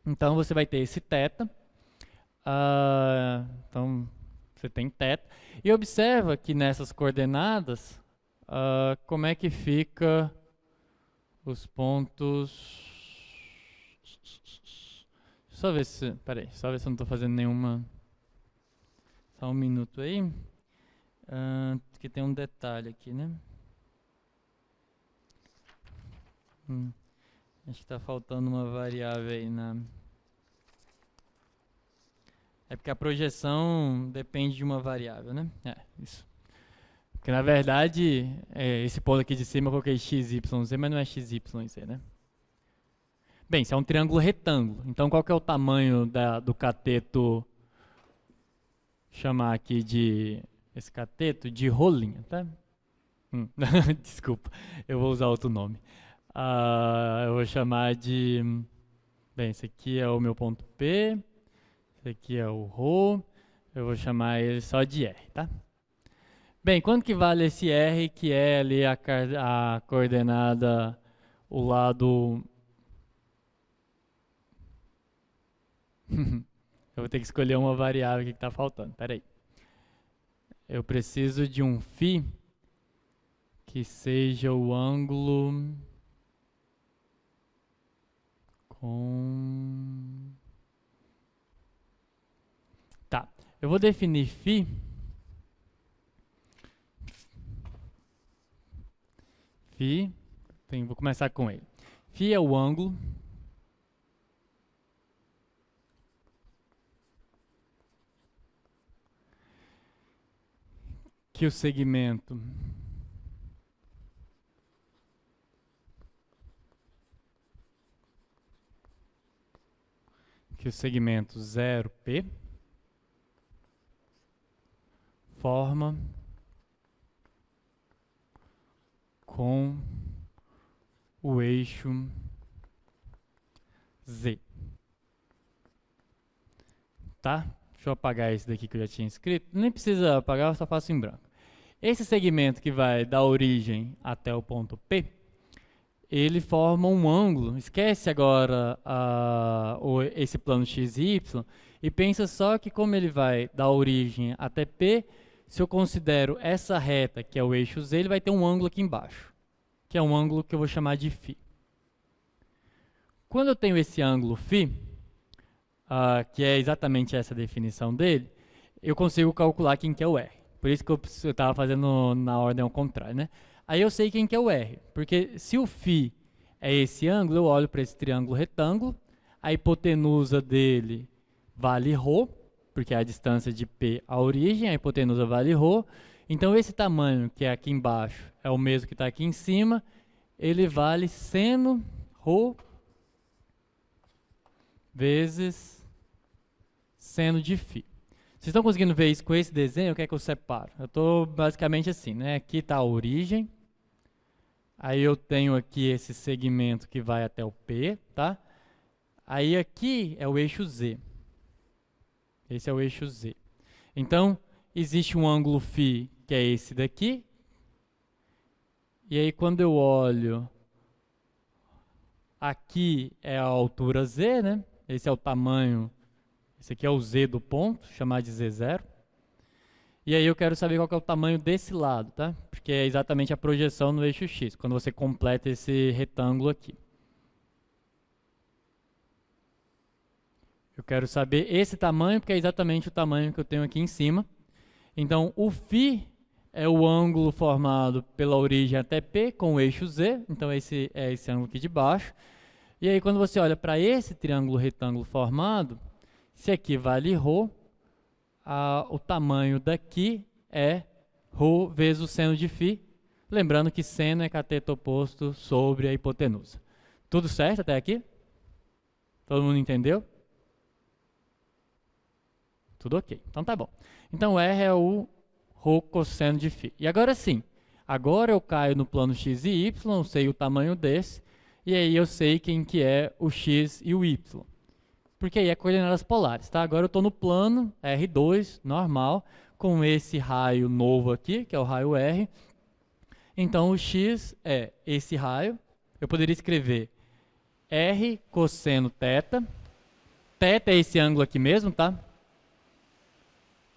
Então você vai ter esse θ. Então você tem θ. E observa que nessas coordenadas, como é que fica os pontos. Só ver se. Peraí, só ver se eu não estou fazendo nenhuma. Só um minuto aí. Porque tem um detalhe aqui, né? Acho que está faltando uma variável aí na. É porque a projeção depende de uma variável, né? Isso. Porque na verdade, esse ponto aqui de cima eu coloquei x, y, z, mas não é x, y e z, né? Bem, isso é um triângulo retângulo. Então qual que é o tamanho do cateto? Chamar aqui de esse cateto de rolinha, tá? Desculpa, eu vou usar outro nome. Eu vou chamar de... Bem, esse aqui é o meu ponto P. Esse aqui é o ρ. Eu vou chamar ele só de R, tá? Bem, quanto que vale esse R, que é ali a coordenada, o lado... Eu vou ter que escolher uma variável aqui que está faltando, peraí. Eu preciso de um φ que seja o ângulo com... Tá, eu vou definir φ vou começar com ele. Φ é o ângulo que o segmento que o segmento 0P forma com o eixo Z. Tá? Deixa eu apagar esse daqui que eu já tinha escrito. Nem precisa apagar, eu só faço em branco. Esse segmento que vai da origem até o ponto P, ele forma um ângulo. Esquece agora esse plano x e y e pensa só que como ele vai da origem até P, se eu considero essa reta, que é o eixo Z, ele vai ter um ângulo aqui embaixo, que é um ângulo que eu vou chamar de φ. Quando eu tenho esse ângulo φ, que é exatamente essa definição dele, eu consigo calcular quem que é o R. Por isso que eu estava fazendo na ordem ao contrário, né? Aí eu sei quem que é o R, porque se o φ é esse ângulo, eu olho para esse triângulo retângulo, a hipotenusa dele vale ρ, porque é a distância de P à origem, a hipotenusa vale ρ. Então esse tamanho que é aqui embaixo é o mesmo que está aqui em cima, ele vale seno ρ vezes seno de φ. Vocês estão conseguindo ver isso com esse desenho? O que é que eu separo? Eu estou basicamente assim, né? Aqui está a origem. Aí eu tenho aqui esse segmento que vai até o P, tá? Aí aqui é o eixo Z. Esse é o eixo Z. Então, existe um ângulo φ, que é esse daqui. E aí quando eu olho, aqui é a altura Z, né? Esse é o tamanho, esse aqui é o Z do ponto, chamar de Z0. E aí eu quero saber qual que é o tamanho desse lado, tá? Porque é exatamente a projeção no eixo X, quando você completa esse retângulo aqui. Eu quero saber esse tamanho, porque é exatamente o tamanho que eu tenho aqui em cima. Então, o φ é o ângulo formado pela origem até P com o eixo Z. Então, esse é esse ângulo aqui de baixo. E aí, quando você olha para esse triângulo retângulo formado, se aqui vale ρ, o tamanho daqui é ρ vezes o seno de φ. Lembrando que seno é cateto oposto sobre a hipotenusa. Tudo certo até aqui? Todo mundo entendeu? Tudo ok. Então tá bom. Então R é o ρ cosseno de φ. E agora sim, agora eu caio no plano x e y, sei o tamanho desse, e aí eu sei quem que é o x e o y. Porque aí é coordenadas polares, tá? Agora eu estou no plano R2, normal, com esse raio novo aqui, que é o raio R. Então o x é esse raio. Eu poderia escrever R cosseno θ. Θ é esse ângulo aqui mesmo, tá?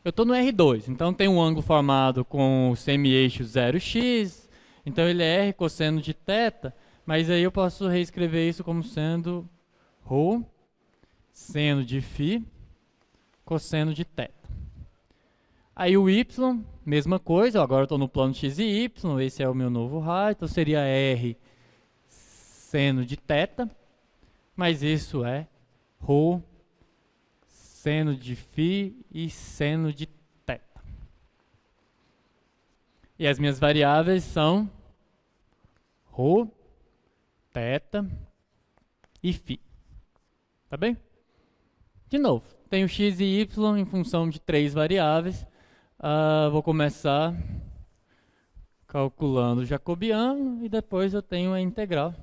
Eu estou no R2, então tem um ângulo formado com o semi-eixo 0x, então ele é R cosseno de θ, mas aí eu posso reescrever isso como sendo ρ seno de φ cosseno de θ. Aí o y, mesma coisa, agora eu estou no plano x e y, esse é o meu novo raio, então seria R seno de θ, mas isso é ρ seno de φ e seno de θ. E as minhas variáveis são ρ, θ e φ. Tá bem? De novo, tenho x e y em função de 3 variáveis. Vou começar calculando o jacobiano e depois eu tenho a integral.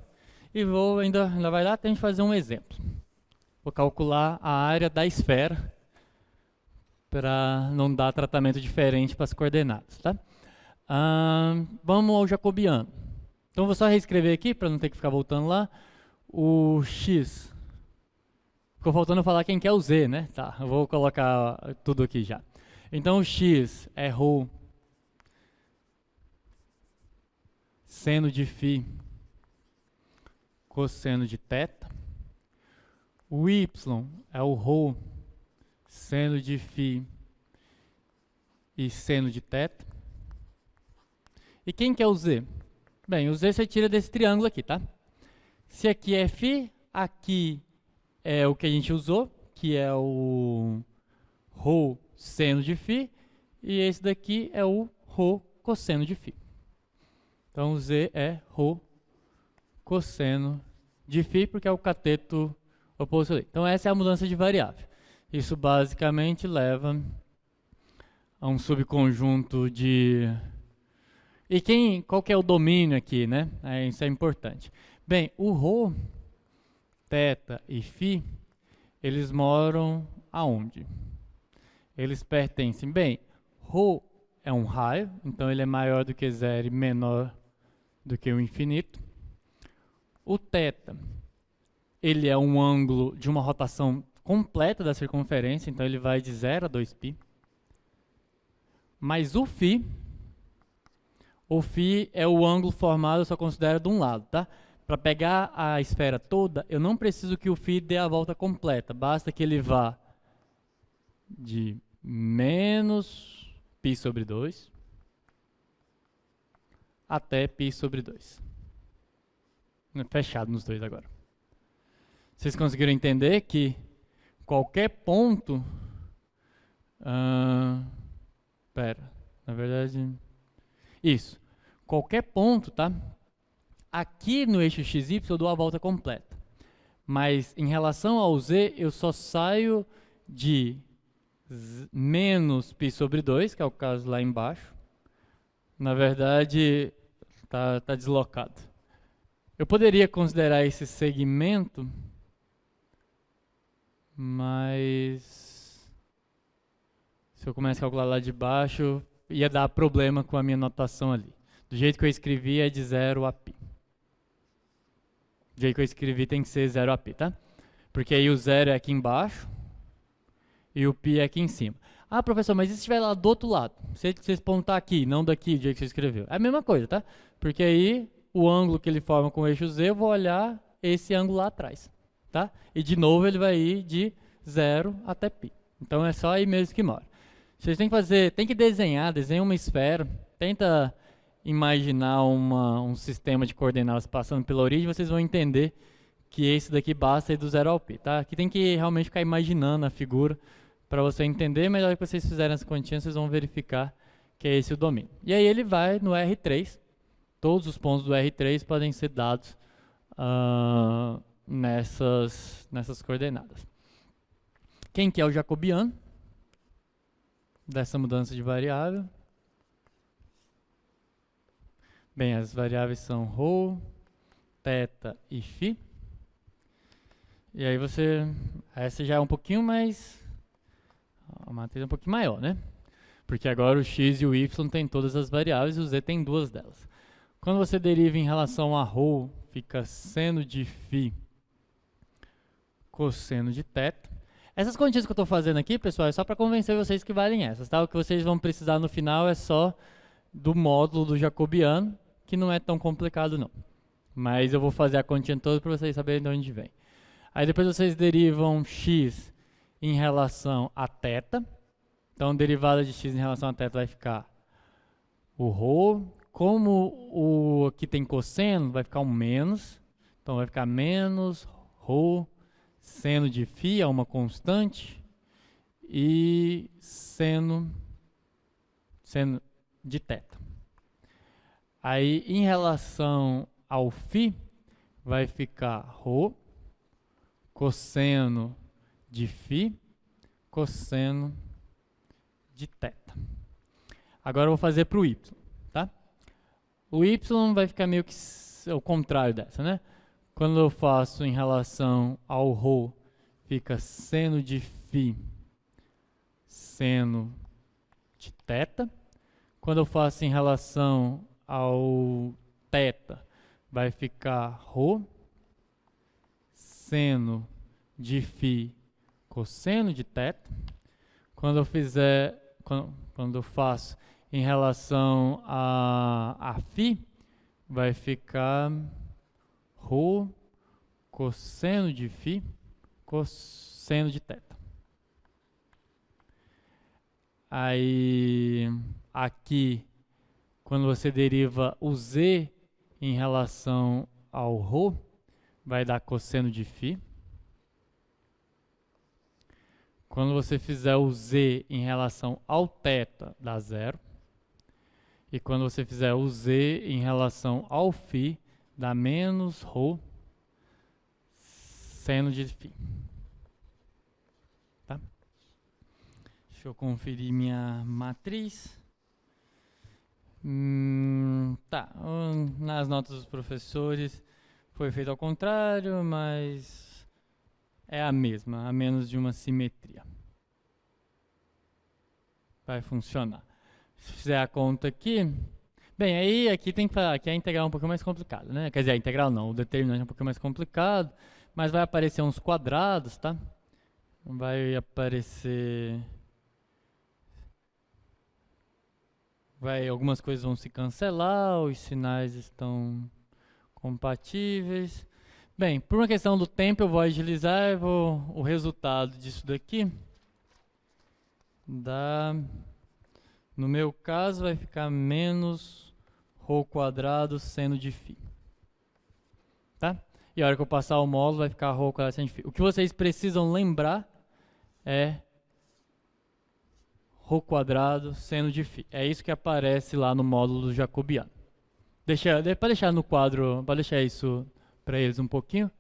E vou ainda vai dar tempo de fazer um exemplo. Vou calcular a área da esfera para não dar tratamento diferente para as coordenadas, tá? Vamos ao jacobiano. Então vou só reescrever aqui para não ter que ficar voltando lá. O x. Ficou faltando falar quem que é o z, né? Tá, eu vou colocar tudo aqui já. Então o x é ρ seno de φ cosseno de θ. O y é o ρ seno de φ e seno de θ. E quem que é o z? Bem, o z você tira desse triângulo aqui, tá? Se aqui é φ, aqui é o que a gente usou, que é o ρ seno de φ, e esse daqui é o ρ cosseno de φ. Então, o z é ρ cosseno de φ, porque é o cateto oposto ali. Então, essa é a mudança de variável. Isso basicamente leva a um subconjunto de... E qual que é o domínio aqui, né? Isso é importante. Bem, o ρ, θ e φ, eles moram aonde? Eles pertencem... Bem, ρ é um raio, então ele é maior do que zero e menor do que o infinito. O θ, ele é um ângulo de uma rotação completa da circunferência, então ele vai de 0 a 2π. Mas o φ é o ângulo formado, eu só considero de um lado, tá? Para pegar a esfera toda, eu não preciso que o φ dê a volta completa, basta que ele vá de menos π sobre 2 até π sobre 2. Fechado nos dois agora. Vocês conseguiram entender que qualquer ponto... na verdade... Isso. Qualquer ponto, tá? Aqui no eixo XY eu dou a volta completa. Mas em relação ao Z, eu só saio de menos π sobre 2, que é o caso lá embaixo. Na verdade, tá deslocado. Eu poderia considerar esse segmento, mas se eu começar a calcular lá de baixo, ia dar problema com a minha notação ali. Do jeito que eu escrevi é de 0 a π. Do jeito que eu escrevi tem que ser 0 a π, tá? Porque aí o 0 é aqui embaixo e o π é aqui em cima. Ah, professor, mas e se estiver lá do outro lado? Se você apontar aqui, não daqui, do jeito que você escreveu. É a mesma coisa, tá? Porque aí o ângulo que ele forma com o eixo Z, eu vou olhar esse ângulo lá atrás, tá? E de novo ele vai ir de 0 até π. Então é só aí mesmo que mora. Vocês têm que fazer, tem que desenha uma esfera, tenta imaginar um sistema de coordenadas passando pela origem, vocês vão entender que esse daqui basta ir do 0 ao π, tá? Aqui tem que realmente ficar imaginando a figura para você entender, mas na hora que vocês fizerem as continhas, vocês vão verificar que é esse o domínio. E aí ele vai no R3, todos os pontos do R3 podem ser dados nessas coordenadas. Quem que é o jacobiano dessa mudança de variável? Bem, as variáveis são ρ, θ e φ. E aí essa já é um pouquinho mais, a matriz é um pouquinho maior, né? Porque agora o x e o y tem todas as variáveis e o z tem duas delas. Quando você deriva em relação a ρ, fica seno de φ cosseno de θ. Essas continhas que eu estou fazendo aqui, pessoal, é só para convencer vocês que valem essas, tá? O que vocês vão precisar no final é só do módulo do jacobiano, que não é tão complicado não. Mas eu vou fazer a continha toda para vocês saberem de onde vem. Aí depois vocês derivam x em relação a θ. Então, derivada de x em relação a θ vai ficar o ρ. Como o aqui tem cosseno, vai ficar um menos. Então, vai ficar menos ρ seno de φ, é uma constante, e seno de θ. Aí, em relação ao φ, vai ficar ρ cosseno de φ cosseno de θ. Agora eu vou fazer para o y, tá? O y vai ficar meio que o contrário dessa, né? Quando eu faço em relação ao ρ, fica seno de φ seno de θ. Quando eu faço em relação ao θ, vai ficar ρ seno de φ cosseno de θ. Quando eu faço em relação a φ, vai ficar ρ cosseno de φ cosseno de θ. Aí aqui, quando você deriva o z em relação ao ρ, vai dar cosseno de φ. Quando você fizer o z em relação ao θ, dá 0. E quando você fizer o z em relação ao φ, dá menos ρ seno de φ. Tá? Deixa eu conferir minha matriz. Tá, nas notas dos professores foi feito ao contrário, mas é a mesma, a menos de uma simetria. Vai funcionar. Se fizer a conta aqui, bem, aí aqui tem que falar, aqui a integral é um pouquinho mais complicado, né? Quer dizer, a integral não, o determinante é um pouquinho mais complicado, mas vai aparecer uns quadrados, tá? Vai aparecer algumas coisas vão se cancelar, os sinais estão compatíveis. Bem, por uma questão do tempo eu vou agilizar, o resultado disso daqui dá, no meu caso vai ficar menos ρ quadrado seno de φ. Tá? E a hora que eu passar o módulo vai ficar ρ quadrado seno de φ. O que vocês precisam lembrar é ρ quadrado seno de φ. É isso que aparece lá no módulo jacobiano. Para deixar no quadro, para deixar isso para eles um pouquinho.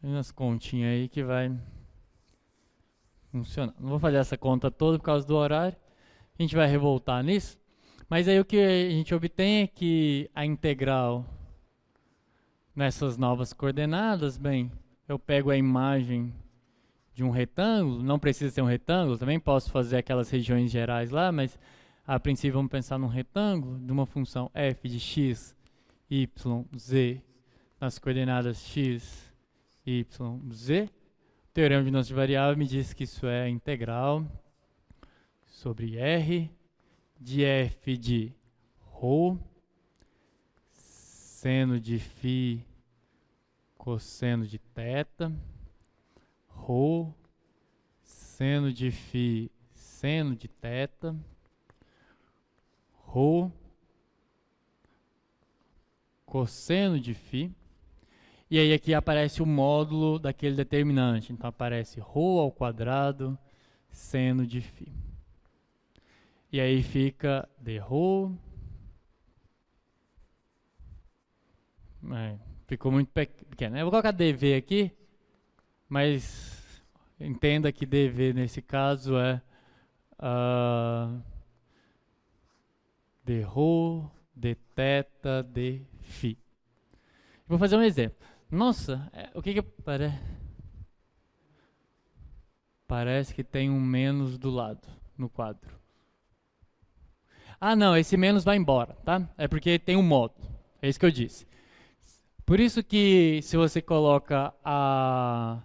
Umas continhas aí que vai funcionar. Não vou fazer essa conta toda por causa do horário. A gente vai revoltar nisso. Mas aí o que a gente obtém é que a integral nessas novas coordenadas, bem, eu pego a imagem de um retângulo, não precisa ser um retângulo, também posso fazer aquelas regiões gerais lá, mas a princípio vamos pensar num retângulo de uma função f de x, y, z, nas coordenadas x, y, z. O teorema de dinâmica de variável me diz que isso é a integral sobre r de f de ρ, seno de φ, cosseno de θ, ρ, seno de φ, seno de θ, ρ, cosseno de φ. E aí aqui aparece o módulo daquele determinante. Então aparece ρ ao quadrado seno de φ. E aí fica dρ. Ficou muito pequeno. Eu vou colocar dv aqui, mas entenda que dv nesse caso é dρ, dθ, dφ. Vou fazer um exemplo. Nossa, o que parece? Parece que tem um menos do lado no quadro. Ah, não, esse menos vai embora, tá? É porque tem um módulo. É isso que eu disse. Por isso que se você coloca a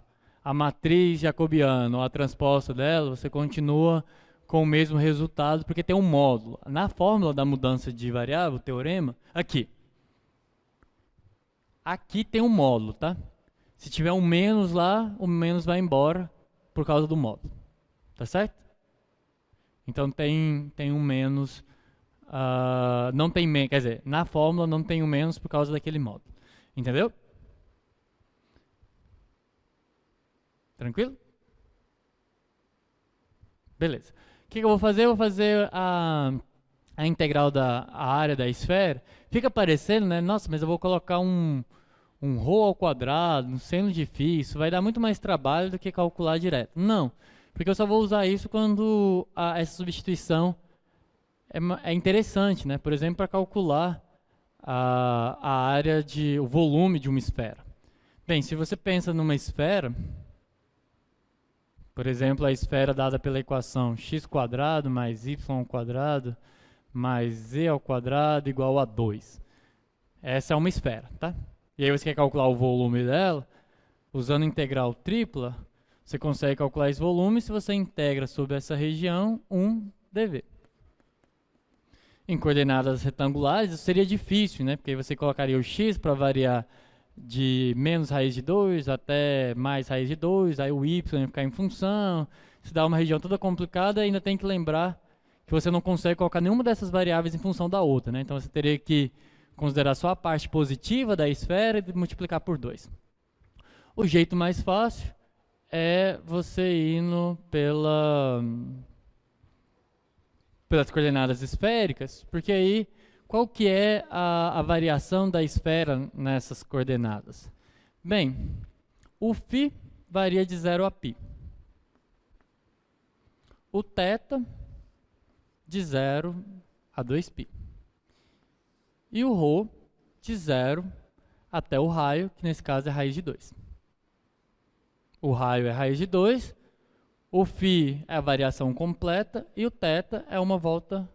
matriz jacobiana ou a transposta dela, você continua com o mesmo resultado, porque tem um módulo. Na fórmula da mudança de variável, o teorema, aqui tem um módulo, tá? Se tiver um menos lá, o menos vai embora por causa do módulo. Tá certo? Então tem um menos, não tem menos, quer dizer, na fórmula não tem um menos por causa daquele módulo. Entendeu? Tranquilo? Beleza. O que eu vou fazer? Eu vou fazer a integral da área da esfera. Fica parecendo, né? Nossa, mas eu vou colocar um ρ ao quadrado, um seno de φ. Isso vai dar muito mais trabalho do que calcular direto. Não, porque eu só vou usar isso quando essa substituição é interessante, né? Por exemplo, para calcular a área o volume de uma esfera. Bem, se você pensa numa esfera, por exemplo, a esfera dada pela equação x² mais y² mais z² igual a 2. Essa é uma esfera, tá? E aí você quer calcular o volume dela, usando integral tripla, você consegue calcular esse volume se você integra sobre essa região 1dv. Em coordenadas retangulares, isso seria difícil, né? Porque aí você colocaria o x para variar de menos raiz de 2 até mais raiz de 2, aí o y vai ficar em função. Se dá uma região toda complicada, ainda tem que lembrar que você não consegue colocar nenhuma dessas variáveis em função da outra, né? Então você teria que considerar só a parte positiva da esfera e multiplicar por 2. O jeito mais fácil é você indo pelas coordenadas esféricas, porque aí qual que é a variação da esfera nessas coordenadas? Bem, o φ varia de 0 a π. O θ de 0 a 2π. E o ρ de 0 até o raio, que nesse caso é raiz de 2. O raio é raiz de 2, o φ é a variação completa e o θ é uma volta,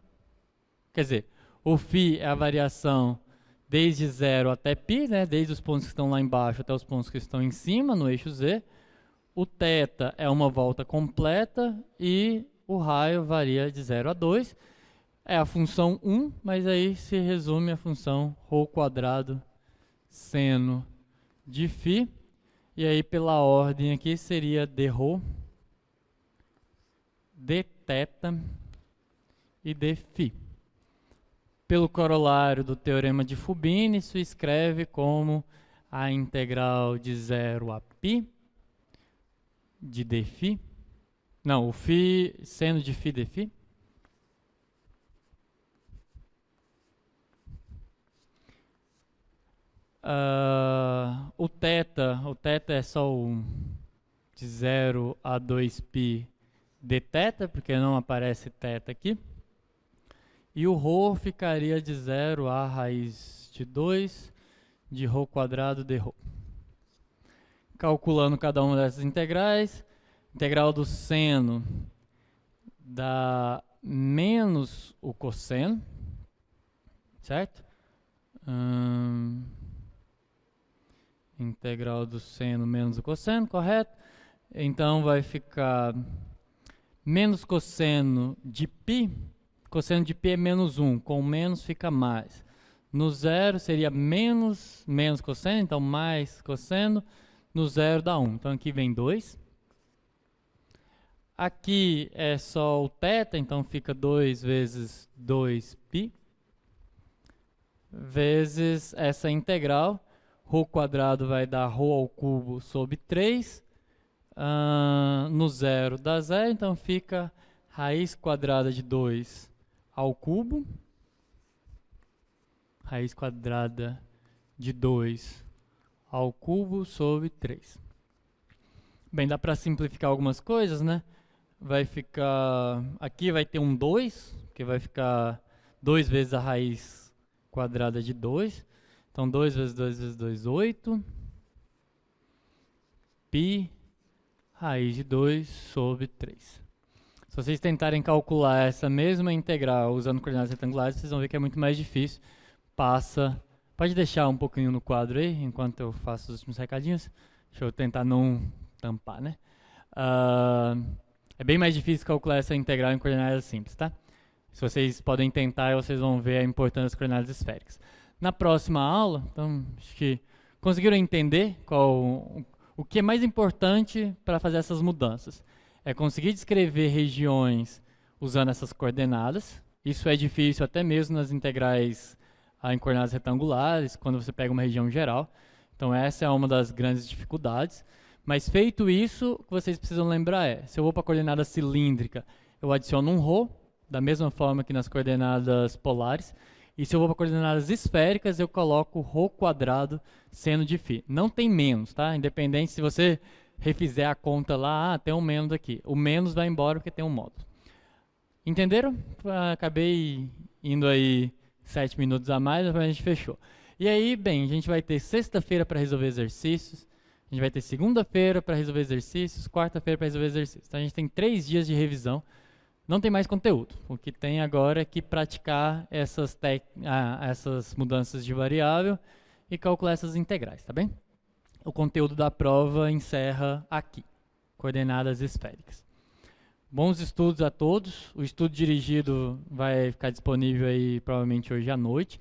quer dizer, o φ é a variação desde 0 até π, né, desde os pontos que estão lá embaixo até os pontos que estão em cima, no eixo z. O θ é uma volta completa e o raio varia de 0 a 2. É a função 1, mas aí se resume a função ρ² seno de φ. E aí pela ordem aqui seria dρ, dθ e dφ. Pelo corolário do teorema de Fubini, isso escreve como a integral de 0 a π de dφ. Não, o φ, seno de φ dφ. O θ é só o de 0 a 2π dθ, porque não aparece θ aqui. E o ρ ficaria de 0 a raiz de 2 de ρ² dρ. Calculando cada uma dessas integrais, integral do seno dá menos o cosseno, certo? Integral do seno menos o cosseno, correto? Então vai ficar menos cosseno de π. Cosseno de π é menos 1, com menos fica mais. No zero seria menos cosseno, então mais cosseno. No zero dá 1, então aqui vem 2. Aqui é só o θ, então fica 2 vezes 2π. Vezes essa integral. ρ² vai dar ρ² sobre 3. No zero dá 0, então fica raiz quadrada de 2 ao cubo. Raiz quadrada de 2 ao cubo sobre 3. Bem, dá para simplificar algumas coisas, né? Vai ficar... Aqui vai ter um 2, que vai ficar 2 vezes a raiz quadrada de 2. Então, 2 vezes 2 vezes 2, 8. Π raiz de 2 sobre 3. Se vocês tentarem calcular essa mesma integral usando coordenadas retangulares, vocês vão ver que é muito mais difícil. Pode deixar um pouquinho no quadro aí, enquanto eu faço os últimos recadinhos. Deixa eu tentar não tampar, né? É bem mais difícil calcular essa integral em coordenadas simples, tá? Se vocês podem tentar, vocês vão ver a importância das coordenadas esféricas. Na próxima aula, então, acho que conseguiram entender o que é mais importante para fazer essas mudanças. É conseguir descrever regiões usando essas coordenadas. Isso é difícil até mesmo nas integrais em coordenadas retangulares, quando você pega uma região geral. Então essa é uma das grandes dificuldades. Mas feito isso, o que vocês precisam lembrar é, se eu vou para a coordenada cilíndrica, eu adiciono um ρ, da mesma forma que nas coordenadas polares. E se eu vou para coordenadas esféricas, eu coloco ρ² seno de φ. Não tem menos, tá? Independente se você refizer a conta lá, tem um menos aqui. O menos vai embora porque tem um módulo. Entenderam? Acabei indo aí 7 minutos a mais, mas a gente fechou. E aí, bem, a gente vai ter sexta-feira para resolver exercícios, a gente vai ter segunda-feira para resolver exercícios, quarta-feira para resolver exercícios. Então a gente tem 3 dias de revisão. Não tem mais conteúdo. O que tem agora é que praticar essas mudanças de variável e calcular essas integrais, tá bem? O conteúdo da prova encerra aqui, coordenadas esféricas. Bons estudos a todos. O estudo dirigido vai ficar disponível aí provavelmente hoje à noite.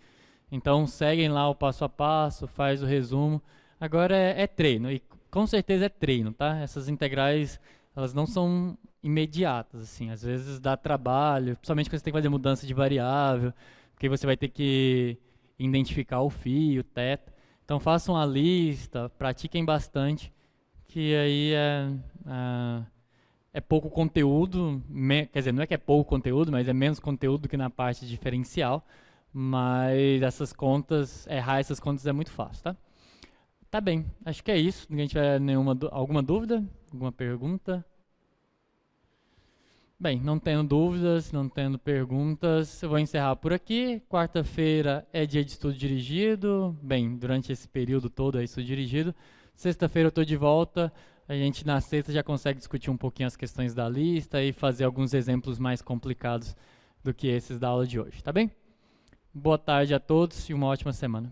Então seguem lá o passo a passo, faz o resumo. Agora é treino, e com certeza é treino, tá? Essas integrais, elas não são imediatas, assim, às vezes dá trabalho, principalmente quando você tem que fazer mudança de variável, porque você vai ter que identificar o φ, o θ. Então façam a lista, pratiquem bastante, que aí é pouco conteúdo, quer dizer, não é que é pouco conteúdo, mas é menos conteúdo do que na parte diferencial, mas essas contas, errar essas contas é muito fácil, tá? Tá bem, acho que é isso. Ninguém tiver alguma dúvida? Alguma pergunta? Bem, não tendo dúvidas, não tendo perguntas, eu vou encerrar por aqui. Quarta-feira é dia de estudo dirigido. Bem, durante esse período todo é estudo dirigido. Sexta-feira eu estou de volta. A gente na sexta já consegue discutir um pouquinho as questões da lista e fazer alguns exemplos mais complicados do que esses da aula de hoje, tá bem? Boa tarde a todos e uma ótima semana.